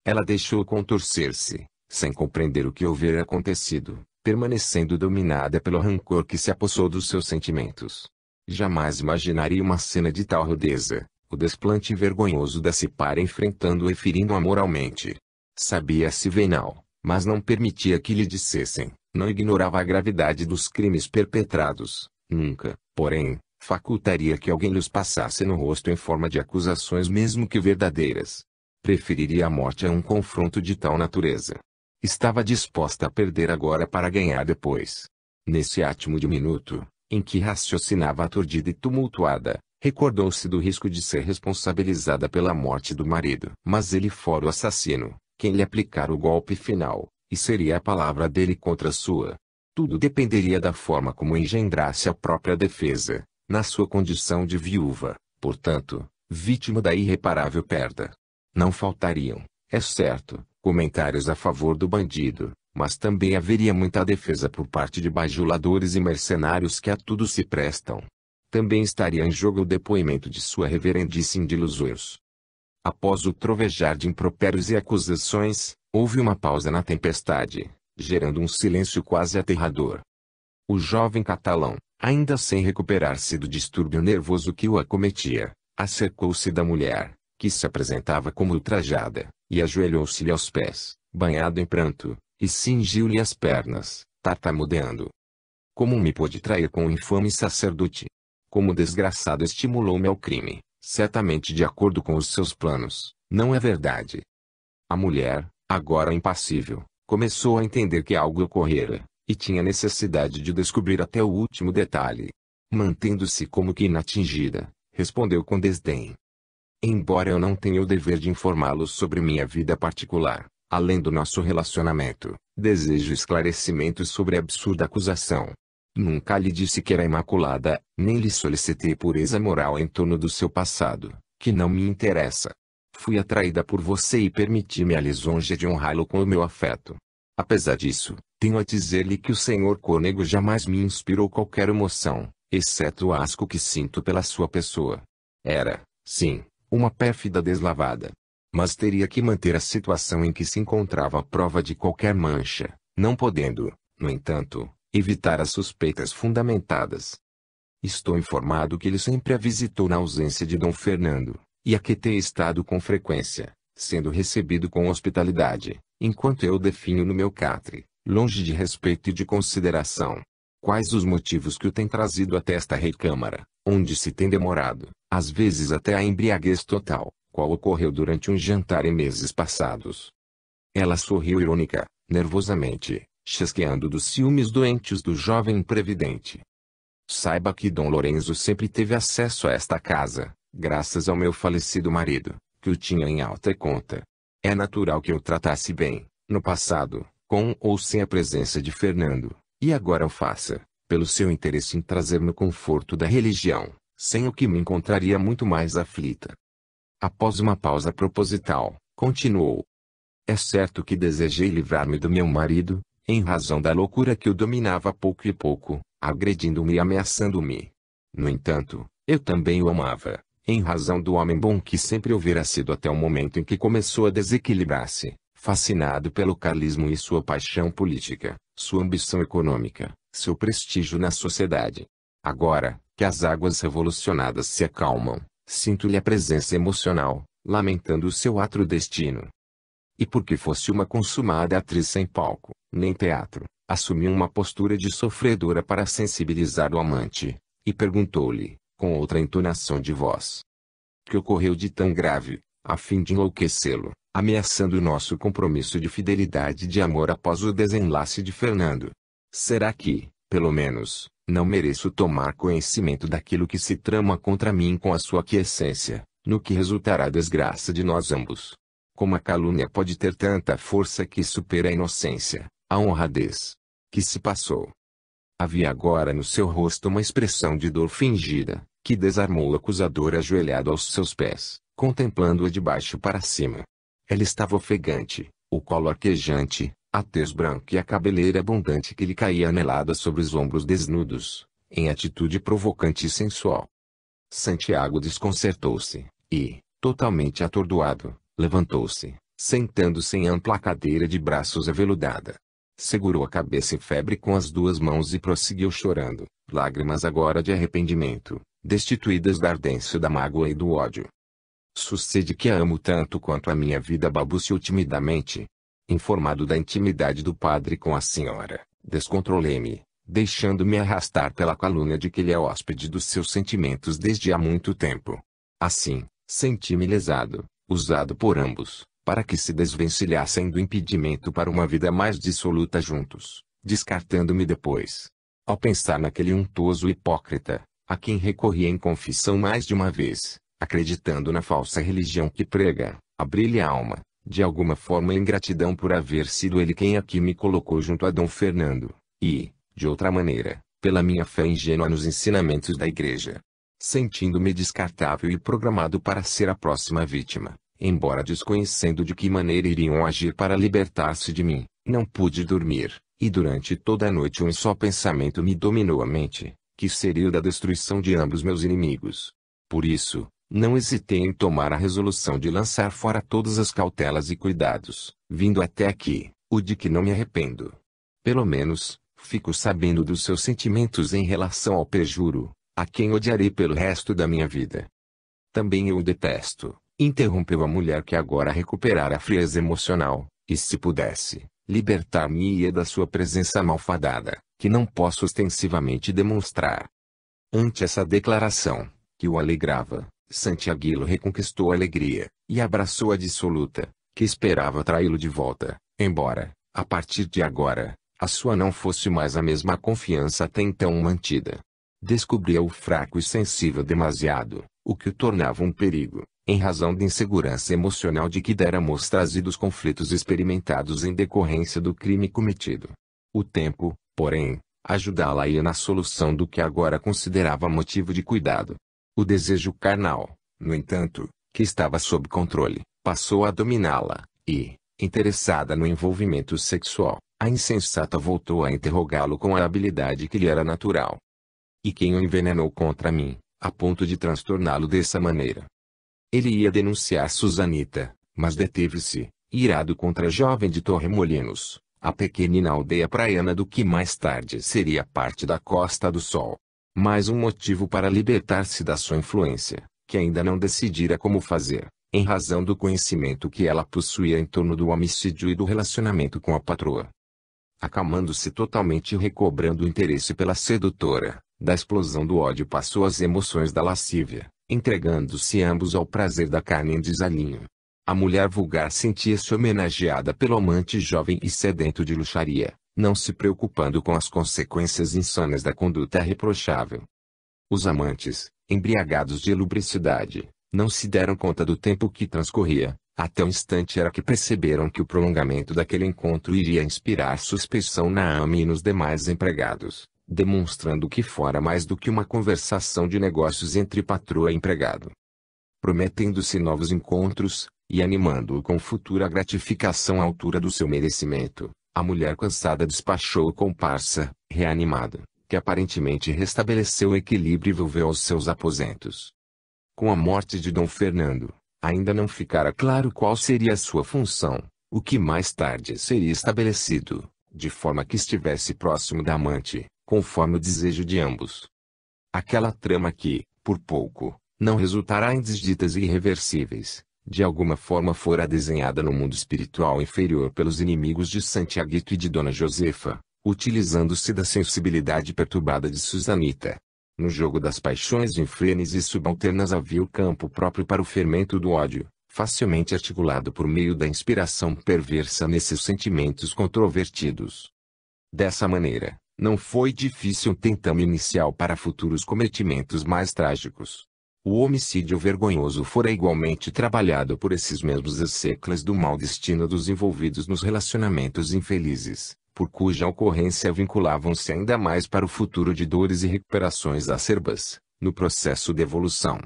Ela deixou contorcer-se, sem compreender o que houvera acontecido, permanecendo dominada pelo rancor que se apossou dos seus sentimentos. Jamais imaginaria uma cena de tal rudeza, o desplante vergonhoso da Cipara enfrentando-o e ferindo-a moralmente. Sabia-se venal, mas não permitia que lhe dissessem, não ignorava a gravidade dos crimes perpetrados, nunca, porém, facultaria que alguém lhes passasse no rosto em forma de acusações mesmo que verdadeiras. Preferiria a morte a um confronto de tal natureza. Estava disposta a perder agora para ganhar depois. Nesse átimo de minuto, em que raciocinava aturdida e tumultuada, Recordou-se do risco de ser responsabilizada pela morte do marido. Mas ele fora o assassino, quem lhe aplicara o golpe final, e seria a palavra dele contra a sua. Tudo dependeria da forma como engendrasse a própria defesa, na sua condição de viúva, portanto, vítima da irreparável perda. Não faltariam, é certo, comentários a favor do bandido, mas também haveria muita defesa por parte de bajuladores e mercenários que a tudo se prestam. Também estaria em jogo o depoimento de sua reverendíssima de Luzuios. Após o trovejar de impropérios e acusações, houve uma pausa na tempestade, gerando um silêncio quase aterrador. O jovem catalão, ainda sem recuperar-se do distúrbio nervoso que o acometia, acercou-se da mulher, que se apresentava como ultrajada, e ajoelhou-se-lhe aos pés, banhado em pranto, e cingiu-lhe as pernas, tartamudeando. Como me pôde trair com o infame sacerdote? Como o desgraçado estimulou-me ao crime, certamente de acordo com os seus planos, não é verdade? A mulher, agora impassível, começou a entender que algo ocorrera, e tinha necessidade de descobrir até o último detalhe. Mantendo-se como que inatingida, respondeu com desdém. Embora eu não tenha o dever de informá-lo sobre minha vida particular, além do nosso relacionamento, desejo esclarecimentos sobre a absurda acusação. Nunca lhe disse que era imaculada, nem lhe solicitei pureza moral em torno do seu passado, que não me interessa. Fui atraída por você e permiti-me a lisonja de honrá-lo com o meu afeto. Apesar disso, tenho a dizer-lhe que o senhor Cônego jamais me inspirou qualquer emoção, exceto o asco que sinto pela sua pessoa. Era, sim, uma pérfida deslavada. Mas teria que manter a situação em que se encontrava à prova de qualquer mancha, não podendo, no entanto, evitar as suspeitas fundamentadas. Estou informado que ele sempre a visitou na ausência de Dom Fernando, e a que tem estado com frequência, sendo recebido com hospitalidade, enquanto eu definho no meu catre, longe de respeito e de consideração. Quais os motivos que o têm trazido até esta recâmara, onde se tem demorado, às vezes até a embriaguez total, qual ocorreu durante um jantar em meses passados? Ela sorriu irônica, nervosamente, chasqueando dos ciúmes doentes do jovem imprevidente. Saiba que Dom Lorenzo sempre teve acesso a esta casa, graças ao meu falecido marido, que o tinha em alta conta. É natural que eu tratasse bem, no passado, com ou sem a presença de Fernando, e agora o faça, pelo seu interesse em trazer-me o conforto da religião, sem o que me encontraria muito mais aflita. Após uma pausa proposital, continuou. É certo que desejei livrar-me do meu marido, em razão da loucura que o dominava pouco e pouco, agredindo-me e ameaçando-me. No entanto, eu também o amava, em razão do homem bom que sempre houvera sido até o momento em que começou a desequilibrar-se, fascinado pelo carlismo e sua paixão política, sua ambição econômica, seu prestígio na sociedade. Agora, que as águas revolucionadas se acalmam, sinto-lhe a presença emocional, lamentando o seu atro destino. E porque fosse uma consumada atriz sem palco, nem teatro, assumiu uma postura de sofredora para sensibilizar o amante, e perguntou-lhe, com outra entonação de voz: que ocorreu de tão grave, a fim de enlouquecê-lo, ameaçando o nosso compromisso de fidelidade e de amor após o desenlace de Fernando? Será que, pelo menos, não mereço tomar conhecimento daquilo que se trama contra mim com a sua aquiescência, no que resultará a desgraça de nós ambos? Como a calúnia pode ter tanta força que supera a inocência, a honradez? Que se passou? Havia agora no seu rosto uma expressão de dor fingida, que desarmou o acusador ajoelhado aos seus pés, contemplando-a de baixo para cima. Ela estava ofegante, o colo arquejante, a tez branca e a cabeleira abundante que lhe caía anelada sobre os ombros desnudos, em atitude provocante e sensual. Santiago desconcertou-se, e, totalmente atordoado, levantou-se, sentando-se em ampla cadeira de braços aveludada. Segurou a cabeça em febre com as duas mãos e prosseguiu chorando, lágrimas agora de arrependimento, destituídas da ardência da mágoa e do ódio. Sucede que a amo tanto quanto a minha vida, balbuciou timidamente. Informado da intimidade do padre com a senhora, descontrolei-me, deixando-me arrastar pela calúnia de que ele é hóspede dos seus sentimentos desde há muito tempo. Assim, senti-me lesado, usado por ambos, para que se desvencilhassem do impedimento para uma vida mais dissoluta juntos, descartando-me depois. Ao pensar naquele untuoso hipócrita, a quem recorri em confissão mais de uma vez, acreditando na falsa religião que prega, abri-lhe a alma, de alguma forma em gratidão por haver sido ele quem aqui me colocou junto a Dom Fernando, e, de outra maneira, pela minha fé ingênua nos ensinamentos da Igreja. Sentindo-me descartável e programado para ser a próxima vítima, embora desconhecendo de que maneira iriam agir para libertar-se de mim, não pude dormir, e durante toda a noite um só pensamento me dominou a mente, que seria o da destruição de ambos meus inimigos. Por isso, não hesitei em tomar a resolução de lançar fora todas as cautelas e cuidados, vindo até aqui, o de que não me arrependo. Pelo menos, fico sabendo dos seus sentimentos em relação ao perjuro, a quem odiarei pelo resto da minha vida. Também eu o detesto, interrompeu a mulher que agora recuperara a frieza emocional, e se pudesse, libertar-me-ia da sua presença malfadada, que não posso ostensivamente demonstrar. Ante essa declaração, que o alegrava, Santiaguilo reconquistou a alegria, e abraçou a dissoluta, que esperava traí-lo de volta, embora, a partir de agora, a sua não fosse mais a mesma confiança até então mantida. Descobria-o fraco e sensível demasiado, o que o tornava um perigo, em razão da insegurança emocional de que dera mostras e dos conflitos experimentados em decorrência do crime cometido. O tempo, porém, ajudá-la-ia na solução do que agora considerava motivo de cuidado. O desejo carnal, no entanto, que estava sob controle, passou a dominá-la, e, interessada no envolvimento sexual, a insensata voltou a interrogá-lo com a habilidade que lhe era natural. E quem o envenenou contra mim, a ponto de transtorná-lo dessa maneira? Ele ia denunciar Susanita, mas deteve-se, irado contra a jovem de Torremolinos, a pequenina aldeia praiana do que mais tarde seria parte da Costa do Sol. Mais um motivo para libertar-se da sua influência, que ainda não decidira como fazer, em razão do conhecimento que ela possuía em torno do homicídio e do relacionamento com a patroa. Acalmando-se totalmente e recobrando o interesse pela sedutora, da explosão do ódio passou às emoções da lascívia, entregando-se ambos ao prazer da carne em desalinho. A mulher vulgar sentia-se homenageada pelo amante jovem e sedento de luxaria, não se preocupando com as consequências insanas da conduta reprochável. Os amantes, embriagados de lubricidade, não se deram conta do tempo que transcorria, até o instante era que perceberam que o prolongamento daquele encontro iria inspirar suspeição na ama e nos demais empregados, demonstrando que fora mais do que uma conversação de negócios entre patroa e empregado. Prometendo-se novos encontros, e animando-o com futura gratificação à altura do seu merecimento, a mulher cansada despachou o comparsa, reanimado, que aparentemente restabeleceu o equilíbrio e volveu aos seus aposentos. Com a morte de Dom Fernando, ainda não ficara claro qual seria a sua função, o que mais tarde seria estabelecido, de forma que estivesse próximo da amante, conforme o desejo de ambos. Aquela trama que, por pouco, não resultará em desditas irreversíveis, de alguma forma fora desenhada no mundo espiritual inferior pelos inimigos de Santiaguito e de Dona Josefa, utilizando-se da sensibilidade perturbada de Susanita. No jogo das paixões infrenes e subalternas havia o campo próprio para o fermento do ódio, facilmente articulado por meio da inspiração perversa nesses sentimentos controvertidos. Dessa maneira, não foi difícil um tentame inicial para futuros cometimentos mais trágicos. O homicídio vergonhoso fora igualmente trabalhado por esses mesmos execras do mau destino dos envolvidos nos relacionamentos infelizes, por cuja ocorrência vinculavam-se ainda mais para o futuro de dores e recuperações acerbas, no processo de evolução.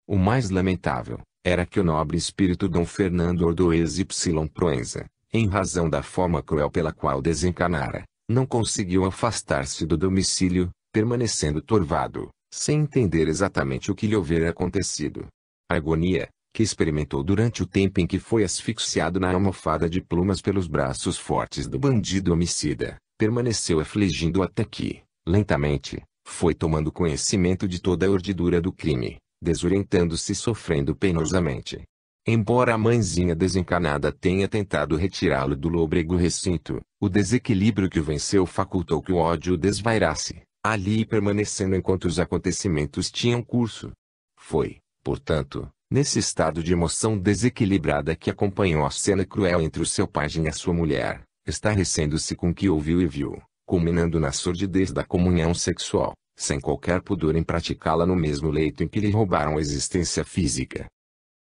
O mais lamentável, era que o nobre espírito Dom Fernando Ordoez y Proenza, em razão da forma cruel pela qual desencarnara, não conseguiu afastar-se do domicílio, permanecendo turvado, sem entender exatamente o que lhe houvera acontecido. A agonia, que experimentou durante o tempo em que foi asfixiado na almofada de plumas pelos braços fortes do bandido homicida, permaneceu afligindo até que, lentamente, foi tomando conhecimento de toda a urdidura do crime, desorientando-se e sofrendo penosamente. Embora a mãezinha desencarnada tenha tentado retirá-lo do lôbrego recinto, o desequilíbrio que o venceu facultou que o ódio o desvairasse, ali permanecendo enquanto os acontecimentos tinham curso. Foi, portanto, nesse estado de emoção desequilibrada que acompanhou a cena cruel entre o seu pajem e a sua mulher, estarrecendo-se com o que ouviu e viu, culminando na sordidez da comunhão sexual, sem qualquer pudor em praticá-la no mesmo leito em que lhe roubaram a existência física.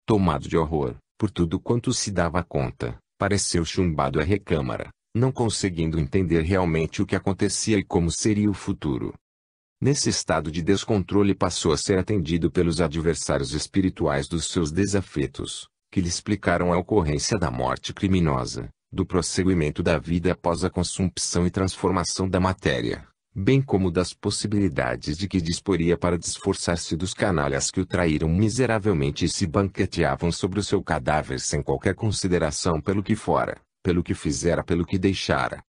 Tomado de horror, por tudo quanto se dava conta, pareceu chumbado à recâmara, não conseguindo entender realmente o que acontecia e como seria o futuro. Nesse estado de descontrole passou a ser atendido pelos adversários espirituais dos seus desafetos, que lhe explicaram a ocorrência da morte criminosa, do prosseguimento da vida após a consumpção e transformação da matéria, bem como das possibilidades de que disporia para desforçar-se dos canalhas que o traíram miseravelmente e se banqueteavam sobre o seu cadáver sem qualquer consideração pelo que fora, pelo que fizera, pelo que deixara.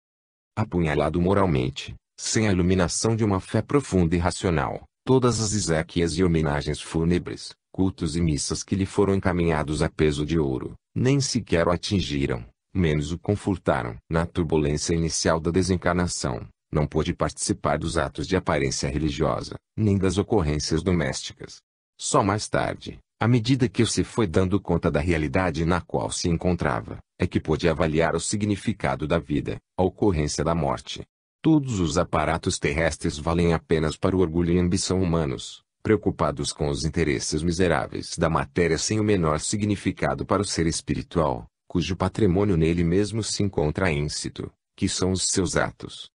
Apunhalado moralmente, sem a iluminação de uma fé profunda e racional, todas as exéquias e homenagens fúnebres, cultos e missas que lhe foram encaminhados a peso de ouro, nem sequer o atingiram, menos o confortaram. Na turbulência inicial da desencarnação, não pôde participar dos atos de aparência religiosa, nem das ocorrências domésticas. Só mais tarde, à medida que se foi dando conta da realidade na qual se encontrava, é que pôde avaliar o significado da vida, a ocorrência da morte. Todos os aparatos terrestres valem apenas para o orgulho e ambição humanos, preocupados com os interesses miseráveis da matéria sem o menor significado para o ser espiritual, cujo patrimônio nele mesmo se encontra íncito, que são os seus atos.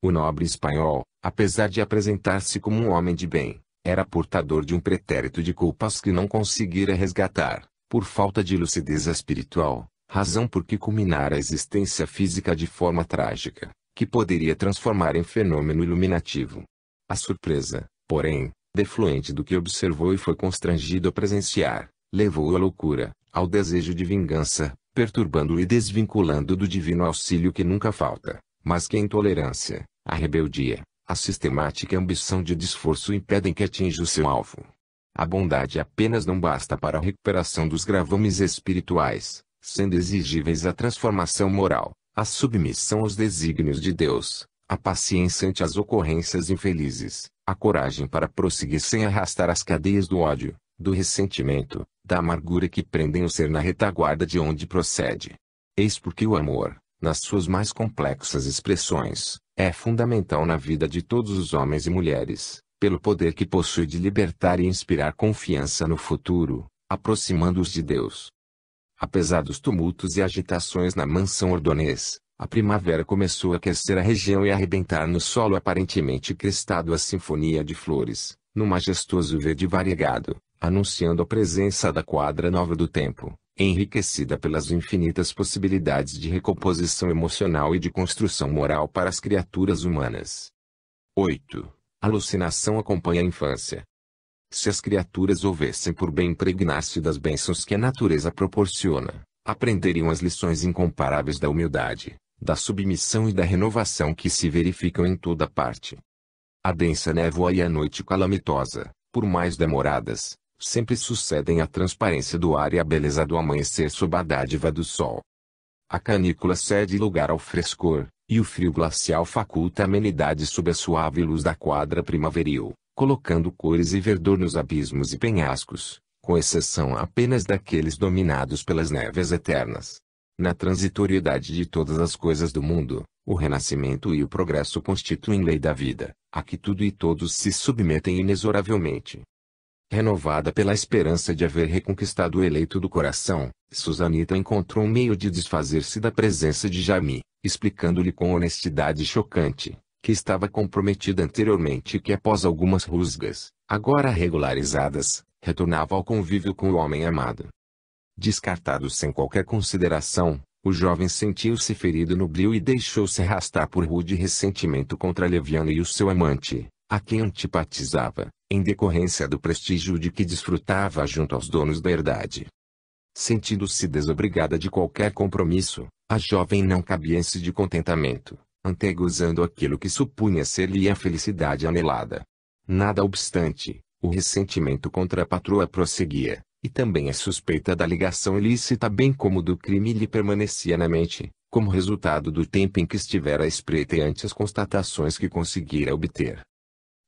O nobre espanhol, apesar de apresentar-se como um homem de bem, era portador de um pretérito de culpas que não conseguira resgatar, por falta de lucidez espiritual, razão por que culminara a existência física de forma trágica, que poderia transformar em fenômeno iluminativo. A surpresa, porém, defluente do que observou e foi constrangido a presenciar, levou-o à loucura, ao desejo de vingança, perturbando-o e desvinculando do divino auxílio que nunca falta, mas que a intolerância, a rebeldia, a sistemática ambição de desforço impedem que atinja o seu alvo. A bondade apenas não basta para a recuperação dos gravames espirituais, sendo exigíveis a transformação moral, a submissão aos desígnios de Deus, a paciência ante as ocorrências infelizes, a coragem para prosseguir sem arrastar as cadeias do ódio, do ressentimento, da amargura que prendem o ser na retaguarda de onde procede. Eis porque o amor, nas suas mais complexas expressões, é fundamental na vida de todos os homens e mulheres, pelo poder que possui de libertar e inspirar confiança no futuro, aproximando-os de Deus. Apesar dos tumultos e agitações na mansão Ordonez, a primavera começou a aquecer a região e a arrebentar no solo aparentemente crestado a sinfonia de flores, no majestoso verde variegado, anunciando a presença da quadra nova do tempo, enriquecida pelas infinitas possibilidades de recomposição emocional e de construção moral para as criaturas humanas. 8. Alucinação acompanha a infância. Se as criaturas houvessem por bem impregnar-se das bênçãos que a natureza proporciona, aprenderiam as lições incomparáveis da humildade, da submissão e da renovação que se verificam em toda parte. A densa névoa e a noite calamitosa, por mais demoradas, sempre sucedem à transparência do ar e à beleza do amanhecer sob a dádiva do sol. A canícula cede lugar ao frescor, e o frio glacial faculta a amenidade sob a suave luz da quadra primaveril, colocando cores e verdor nos abismos e penhascos, com exceção apenas daqueles dominados pelas néveas eternas. Na transitoriedade de todas as coisas do mundo, o renascimento e o progresso constituem lei da vida, a que tudo e todos se submetem inexoravelmente. Renovada pela esperança de haver reconquistado o eleito do coração, Susanita encontrou um meio de desfazer-se da presença de Jaime, explicando-lhe com honestidade chocante, que estava comprometida anteriormente e que após algumas rusgas, agora regularizadas, retornava ao convívio com o homem amado. Descartado sem qualquer consideração, o jovem sentiu-se ferido no brio e deixou-se arrastar por rude ressentimento contra Leviano e o seu amante, a quem antipatizava, em decorrência do prestígio de que desfrutava junto aos donos da herdade. Sentindo-se desobrigada de qualquer compromisso, a jovem não cabia-se de contentamento, antegozando aquilo que supunha ser-lhe a felicidade anelada. Nada obstante, o ressentimento contra a patroa prosseguia, e também a suspeita da ligação ilícita bem como do crime lhe permanecia na mente, como resultado do tempo em que estivera à espreita e ante as constatações que conseguira obter.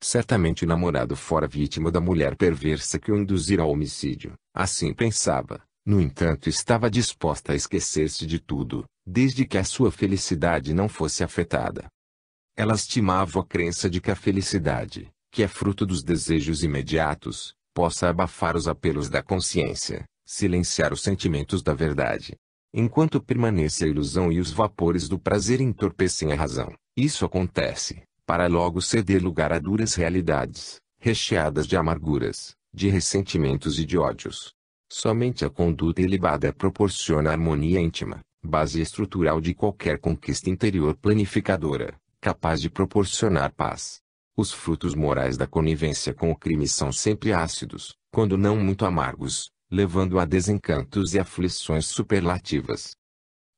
Certamente o namorado fora vítima da mulher perversa que o induzira ao homicídio, assim pensava. No entanto, estava disposta a esquecer-se de tudo, desde que a sua felicidade não fosse afetada. Ela estimava a crença de que a felicidade, que é fruto dos desejos imediatos, possa abafar os apelos da consciência, silenciar os sentimentos da verdade. Enquanto permanece a ilusão e os vapores do prazer entorpecem a razão, isso acontece, para logo ceder lugar a duras realidades, recheadas de amarguras, de ressentimentos e de ódios. Somente a conduta ilibada proporciona harmonia íntima, base estrutural de qualquer conquista interior planificadora, capaz de proporcionar paz. Os frutos morais da conivência com o crime são sempre ácidos, quando não muito amargos, levando a desencantos e aflições superlativas.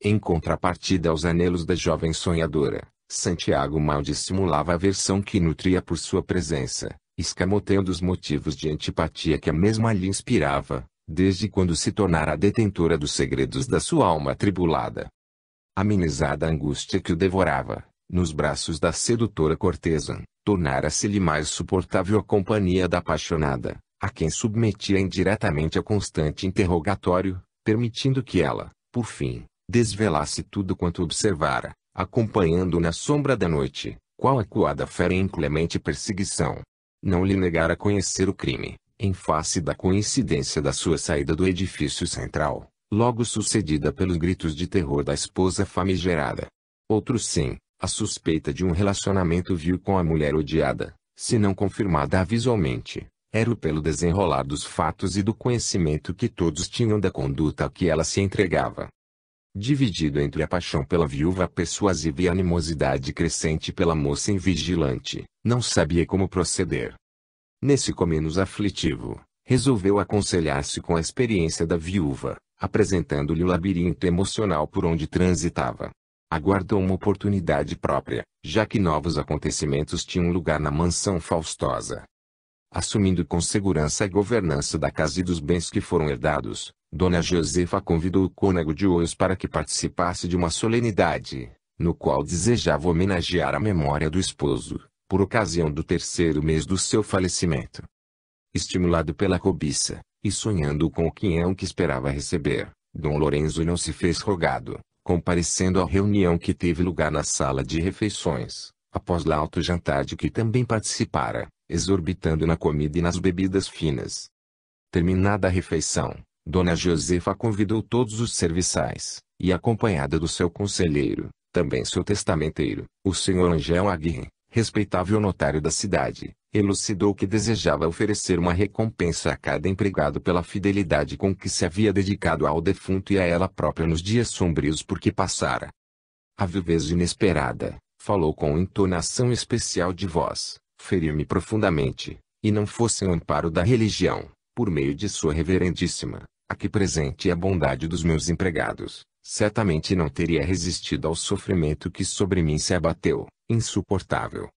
Em contrapartida aos anelos da jovem sonhadora, Santiago mal dissimulava a aversão que nutria por sua presença, escamoteando os motivos de antipatia que a mesma lhe inspirava, desde quando se tornara detentora dos segredos da sua alma atribulada. Amenizada a angústia que o devorava, nos braços da sedutora cortesã, tornara-se-lhe mais suportável a companhia da apaixonada, a quem submetia indiretamente a constante interrogatório, permitindo que ela, por fim, desvelasse tudo quanto observara, acompanhando na sombra da noite, qual acuada fera em inclemente perseguição. Não lhe negara conhecer o crime, em face da coincidência da sua saída do edifício central, logo sucedida pelos gritos de terror da esposa famigerada. Outro sim, a suspeita de um relacionamento vil com a mulher odiada, se não confirmada visualmente, era pelo desenrolar dos fatos e do conhecimento que todos tinham da conduta a que ela se entregava. Dividido entre a paixão pela viúva persuasiva e a animosidade crescente pela moça invigilante, não sabia como proceder. Nesse comenos aflitivo, resolveu aconselhar-se com a experiência da viúva, apresentando-lhe o labirinto emocional por onde transitava. Aguardou uma oportunidade própria, já que novos acontecimentos tinham lugar na mansão faustosa. Assumindo com segurança a governança da casa e dos bens que foram herdados, Dona Josefa convidou o cônego de Oios para que participasse de uma solenidade, no qual desejava homenagear a memória do esposo, por ocasião do 3º mês do seu falecimento. Estimulado pela cobiça, e sonhando com o quinhão que esperava receber, Dom Lorenzo não se fez rogado, comparecendo à reunião que teve lugar na sala de refeições, após lauto jantar de que também participara, exorbitando na comida e nas bebidas finas. Terminada a refeição, Dona Josefa convidou todos os serviçais, e acompanhada do seu conselheiro, também seu testamenteiro, o Sr. Angel Aguirre, respeitável notário da cidade, elucidou que desejava oferecer uma recompensa a cada empregado pela fidelidade com que se havia dedicado ao defunto e a ela própria nos dias sombrios por que passara. A vivez inesperada, falou com entonação especial de voz, feriu-me profundamente, e não fosse o amparo da religião, por meio de sua reverendíssima, aqui presente e a bondade dos meus empregados, certamente não teria resistido ao sofrimento que sobre mim se abateu, insuportável.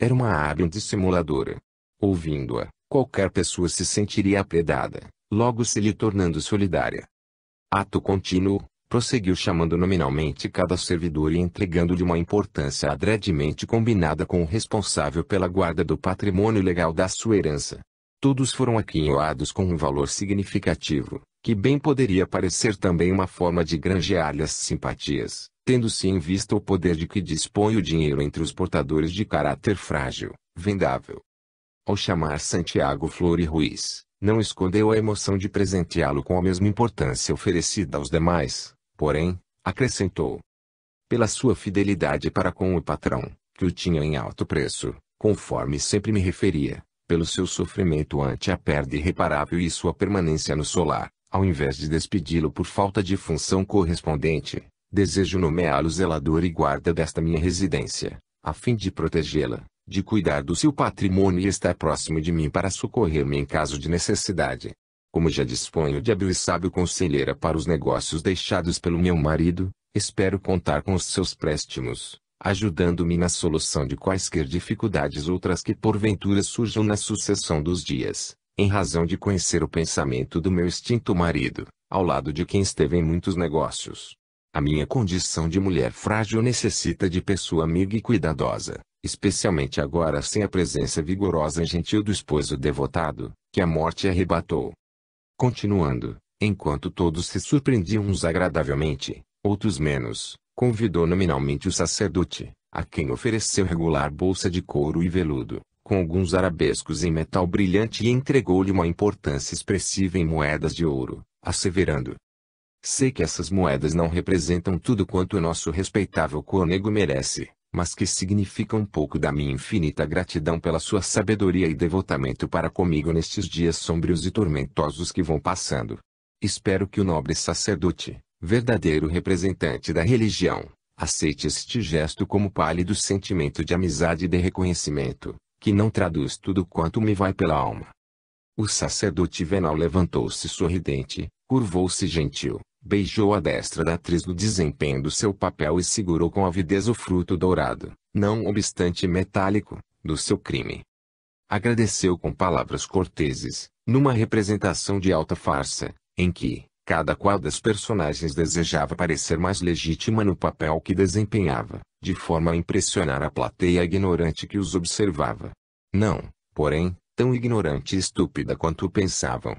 Era uma hábil dissimuladora. Ouvindo-a, qualquer pessoa se sentiria apredada, logo se lhe tornando solidária. Ato contínuo, prosseguiu chamando nominalmente cada servidor e entregando-lhe uma importância adredemente combinada com o responsável pela guarda do patrimônio legal da sua herança. Todos foram aquinhoados com um valor significativo, que bem poderia parecer também uma forma de granjear-lhe as simpatias, tendo-se em vista o poder de que dispõe o dinheiro entre os portadores de caráter frágil, vendável. Ao chamar Santiago Flori Ruiz, não escondeu a emoção de presenteá-lo com a mesma importância oferecida aos demais, porém, acrescentou. Pela sua fidelidade para com o patrão, que o tinha em alto preço, conforme sempre me referia, pelo seu sofrimento ante a perda irreparável e sua permanência no solar, ao invés de despedi-lo por falta de função correspondente, desejo nomeá-lo zelador e guarda desta minha residência, a fim de protegê-la, de cuidar do seu patrimônio e estar próximo de mim para socorrer-me em caso de necessidade. Como já disponho de hábil e sábio conselheira para os negócios deixados pelo meu marido, espero contar com os seus préstimos, ajudando-me na solução de quaisquer dificuldades outras que porventura surjam na sucessão dos dias, em razão de conhecer o pensamento do meu extinto marido, ao lado de quem esteve em muitos negócios. A minha condição de mulher frágil necessita de pessoa amiga e cuidadosa, especialmente agora sem a presença vigorosa e gentil do esposo devotado, que a morte arrebatou. Continuando, enquanto todos se surpreendiam uns agradavelmente, outros menos, convidou nominalmente o sacerdote, a quem ofereceu regular bolsa de couro e veludo, com alguns arabescos em metal brilhante e entregou-lhe uma importância expressiva em moedas de ouro, asseverando: sei que essas moedas não representam tudo quanto o nosso respeitável cônego merece, mas que significam um pouco da minha infinita gratidão pela sua sabedoria e devotamento para comigo nestes dias sombrios e tormentosos que vão passando. Espero que o nobre sacerdote, verdadeiro representante da religião, aceite este gesto como pálido sentimento de amizade e de reconhecimento, que não traduz tudo quanto me vai pela alma. O sacerdote venal levantou-se sorridente, curvou-se gentil, beijou a destra da atriz no desempenho do seu papel e segurou com avidez o fruto dourado, não obstante metálico, do seu crime. Agradeceu com palavras corteses, numa representação de alta farsa, em que cada qual das personagens desejava parecer mais legítima no papel que desempenhava, de forma a impressionar a plateia ignorante que os observava. Não, porém, tão ignorante e estúpida quanto pensavam.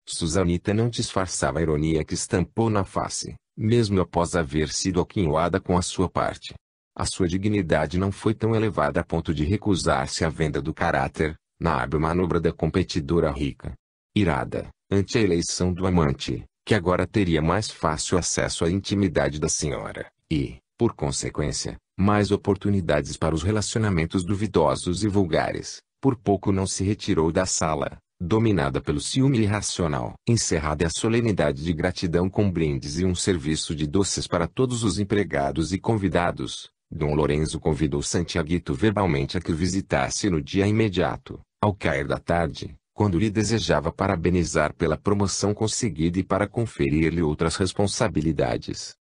Susanita não disfarçava a ironia que estampou na face, mesmo após haver sido aquinhoada com a sua parte. A sua dignidade não foi tão elevada a ponto de recusar-se à venda do caráter, na hábil manobra da competidora rica. Irada, ante a eleição do amante, que agora teria mais fácil acesso à intimidade da senhora, e, por consequência, mais oportunidades para os relacionamentos duvidosos e vulgares, por pouco não se retirou da sala, dominada pelo ciúme irracional. Encerrada a solenidade de gratidão com brindes e um serviço de doces para todos os empregados e convidados, Dom Lorenzo convidou Santiaguito verbalmente a que o visitasse no dia imediato, ao cair da tarde, quando lhe desejava parabenizar pela promoção conseguida e para conferir-lhe outras responsabilidades.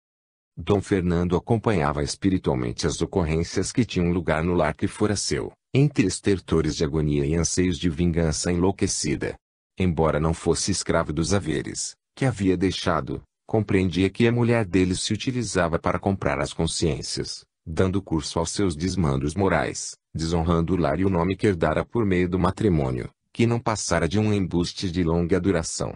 Dom Fernando acompanhava espiritualmente as ocorrências que tinham lugar no lar que fora seu, entre estertores de agonia e anseios de vingança enlouquecida. Embora não fosse escravo dos haveres, que havia deixado, compreendia que a mulher dele se utilizava para comprar as consciências, dando curso aos seus desmandos morais, desonrando o lar e o nome que herdara por meio do matrimônio, que não passara de um embuste de longa duração.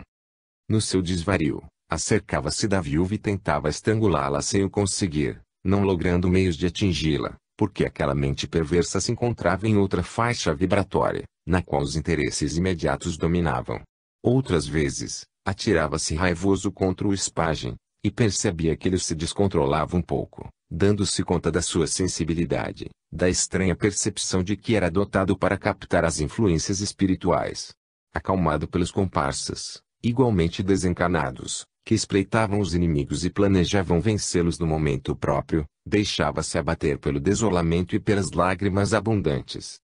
No seu desvario, acercava-se da viúva e tentava estrangulá-la sem o conseguir, não logrando meios de atingi-la, porque aquela mente perversa se encontrava em outra faixa vibratória, na qual os interesses imediatos dominavam. Outras vezes, atirava-se raivoso contra o espajem, e percebia que ele se descontrolava um pouco, dando-se conta da sua sensibilidade, da estranha percepção de que era dotado para captar as influências espirituais. Acalmado pelos comparsas, igualmente desencanados, que espreitavam os inimigos e planejavam vencê-los no momento próprio, deixava-se abater pelo desolamento e pelas lágrimas abundantes.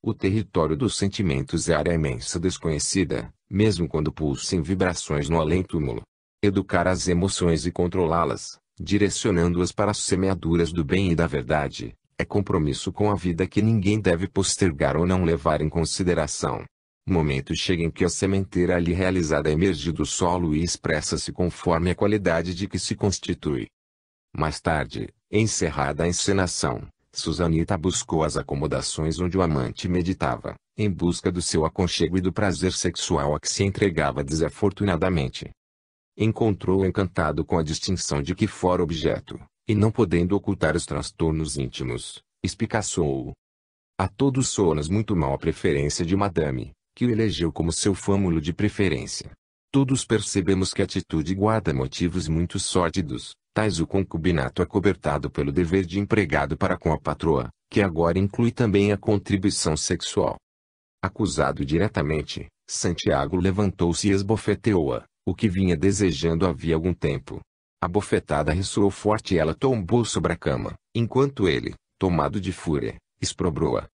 O território dos sentimentos é área imensa desconhecida, mesmo quando pulsem vibrações no além-túmulo. Educar as emoções e controlá-las, direcionando-as para as semeaduras do bem e da verdade, é compromisso com a vida que ninguém deve postergar ou não levar em consideração. Momento chega em que a sementeira ali realizada emerge do solo e expressa-se conforme a qualidade de que se constitui. Mais tarde, encerrada a encenação, Susanita buscou as acomodações onde o amante meditava, em busca do seu aconchego e do prazer sexual a que se entregava desafortunadamente. Encontrou-o encantado com a distinção de que fora objeto, e não podendo ocultar os transtornos íntimos, espicaçou-o. A todos soa-nos muito mal a preferência de Madame, que o elegeu como seu fâmulo de preferência. Todos percebemos que a atitude guarda motivos muito sórdidos, tais o concubinato acobertado pelo dever de empregado para com a patroa, que agora inclui também a contribuição sexual. Acusado diretamente, Santiago levantou-se e esbofeteou-a, o que vinha desejando havia algum tempo. A bofetada ressoou forte e ela tombou sobre a cama, enquanto ele, tomado de fúria, exprobrou-a.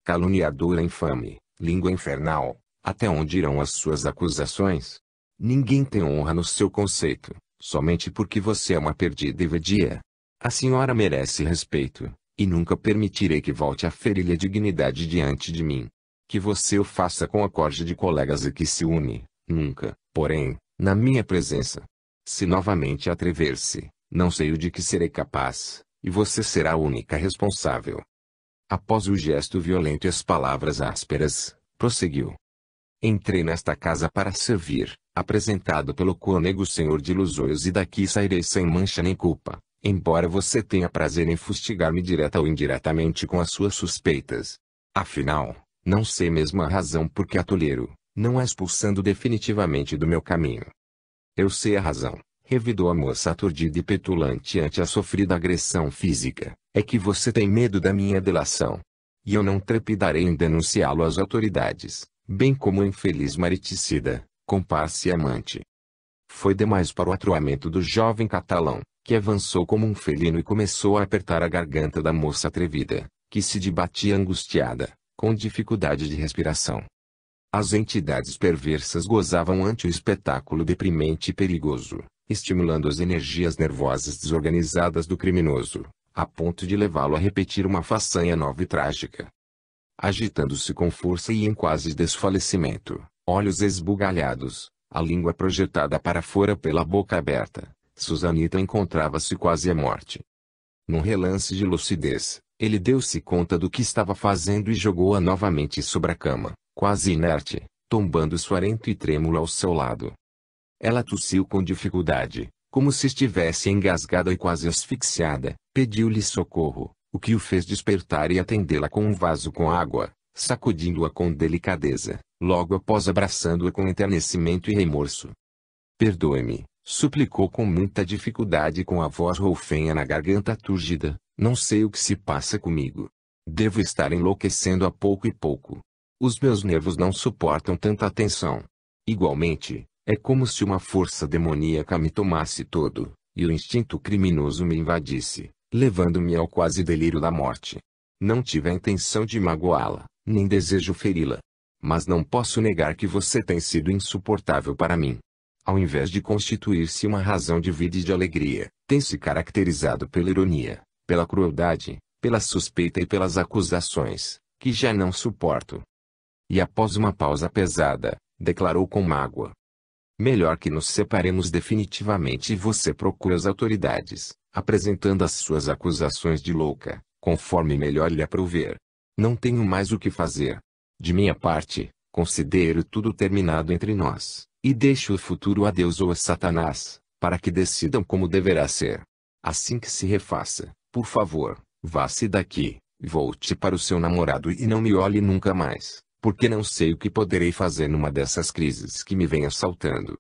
Caluniadora infame, língua infernal, até onde irão as suas acusações? Ninguém tem honra no seu conceito, somente porque você é uma perdida e vadia. A senhora merece respeito, e nunca permitirei que volte a ferir-lhe a dignidade diante de mim. Que você o faça com a corja de colegas e que se une, nunca, porém, na minha presença. Se novamente atrever-se, não sei o de que serei capaz, e você será a única responsável. Após o gesto violento e as palavras ásperas, prosseguiu. Entrei nesta casa para servir, apresentado pelo cônego senhor de Lusóios, e daqui sairei sem mancha nem culpa, embora você tenha prazer em fustigar-me direta ou indiretamente com as suas suspeitas. Afinal, Não sei mesmo a razão por que a tolero, não a expulsando definitivamente do meu caminho. Eu sei a razão, revidou a moça aturdida e petulante ante a sofrida agressão física, é que você tem medo da minha delação. E eu não trepidarei em denunciá-lo às autoridades, bem como o infeliz mariticida, comparsa e amante. Foi demais para o atroamento do jovem catalão, que avançou como um felino e começou a apertar a garganta da moça atrevida, que se debatia angustiada, com dificuldade de respiração. As entidades perversas gozavam ante o espetáculo deprimente e perigoso, estimulando as energias nervosas desorganizadas do criminoso, a ponto de levá-lo a repetir uma façanha nova e trágica. Agitando-se com força e em quase desfalecimento, olhos esbugalhados, a língua projetada para fora pela boca aberta, Susanita encontrava-se quase à morte. Num relance de lucidez, ele deu-se conta do que estava fazendo e jogou-a novamente sobre a cama, quase inerte, tombando suarento e trêmulo ao seu lado. Ela tossiu com dificuldade, como se estivesse engasgada e quase asfixiada, pediu-lhe socorro, o que o fez despertar e atendê-la com um vaso com água, sacudindo-a com delicadeza, logo após abraçando-a com enternecimento e remorso. Perdoe-me, suplicou com muita dificuldade com a voz rouquenha na garganta túrgida, não sei o que se passa comigo. Devo estar enlouquecendo a pouco e pouco. Os meus nervos não suportam tanta atenção. Igualmente, é como se uma força demoníaca me tomasse todo, e o instinto criminoso me invadisse, levando-me ao quase delírio da morte. Não tive a intenção de magoá-la, nem desejo feri-la. Mas não posso negar que você tem sido insuportável para mim. Ao invés de constituir-se uma razão de vida e de alegria, tem se caracterizado pela ironia, pela crueldade, pela suspeita e pelas acusações, que já não suporto. E após uma pausa pesada, declarou com mágoa: melhor que nos separemos definitivamente e você procure as autoridades, apresentando as suas acusações de louca, conforme melhor lhe aprouver. Não tenho mais o que fazer. De minha parte, considero tudo terminado entre nós, e deixo o futuro a Deus ou a Satanás, para que decidam como deverá ser. Assim que se refaça, por favor, vá-se daqui, volte para o seu namorado e não me olhe nunca mais, porque não sei o que poderei fazer numa dessas crises que me vem assaltando.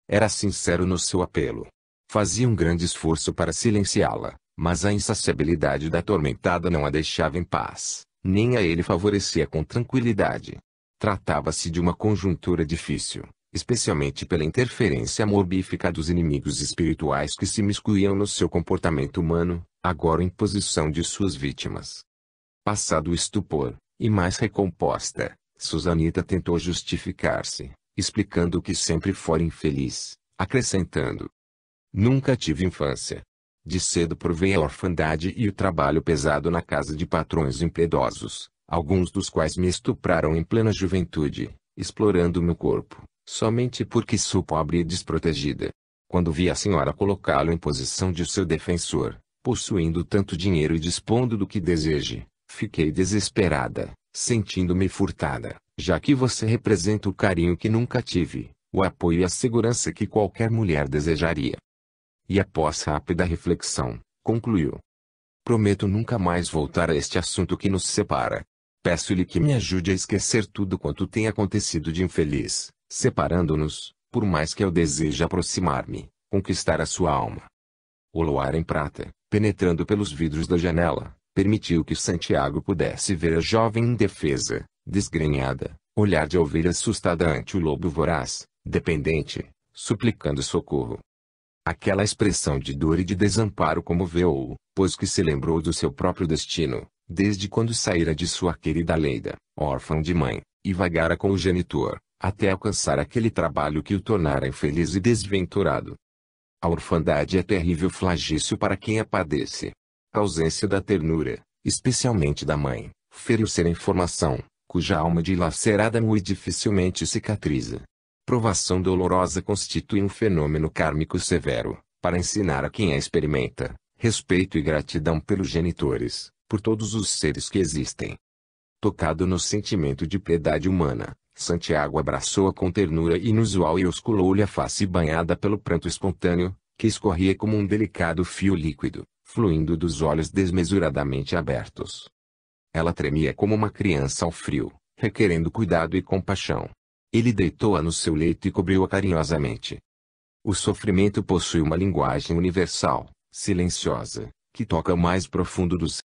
Era sincero no seu apelo. Fazia um grande esforço para silenciá-la, mas a insaciabilidade da atormentada não a deixava em paz, nem a ele favorecia com tranquilidade. Tratava-se de uma conjuntura difícil, especialmente pela interferência morbífica dos inimigos espirituais que se miscuíam no seu comportamento humano, agora em posição de suas vítimas. Passado o estupor, e mais recomposta, Susanita tentou justificar-se, explicando que sempre fora infeliz, acrescentando: nunca tive infância. De cedo provei a orfandade e o trabalho pesado na casa de patrões impiedosos, alguns dos quais me estupraram em plena juventude, explorando meu corpo, somente porque sou pobre e desprotegida. Quando vi a senhora colocá-lo em posição de seu defensor, possuindo tanto dinheiro e dispondo do que deseje, fiquei desesperada, sentindo-me furtada, já que você representa o carinho que nunca tive, o apoio e a segurança que qualquer mulher desejaria. E após rápida reflexão, concluiu: prometo nunca mais voltar a este assunto que nos separa. Peço-lhe que me ajude a esquecer tudo quanto tem acontecido de infeliz, separando-nos, por mais que eu deseje aproximar-me, conquistar a sua alma. O luar em prata, penetrando pelos vidros da janela, permitiu que Santiago pudesse ver a jovem indefesa, desgrenhada, olhar de ovelha assustada ante o lobo voraz, dependente, suplicando socorro. Aquela expressão de dor e de desamparo comoveu-o, pois que se lembrou do seu próprio destino, desde quando saíra de sua querida Leida, órfã de mãe, e vagara com o genitor, até alcançar aquele trabalho que o tornara infeliz e desventurado. A orfandade é terrível flagício para quem a padece. A ausência da ternura, especialmente da mãe, fere o ser em formação, cuja alma dilacerada muito dificilmente cicatriza. Provação dolorosa constitui um fenômeno kármico severo, para ensinar a quem a experimenta, respeito e gratidão pelos genitores, por todos os seres que existem. Tocado no sentimento de piedade humana, Santiago abraçou-a com ternura inusual e osculou-lhe a face banhada pelo pranto espontâneo, que escorria como um delicado fio líquido, fluindo dos olhos desmesuradamente abertos. Ela tremia como uma criança ao frio, requerendo cuidado e compaixão. Ele deitou-a no seu leito e cobriu-a carinhosamente. O sofrimento possui uma linguagem universal, silenciosa, que toca o mais profundo dos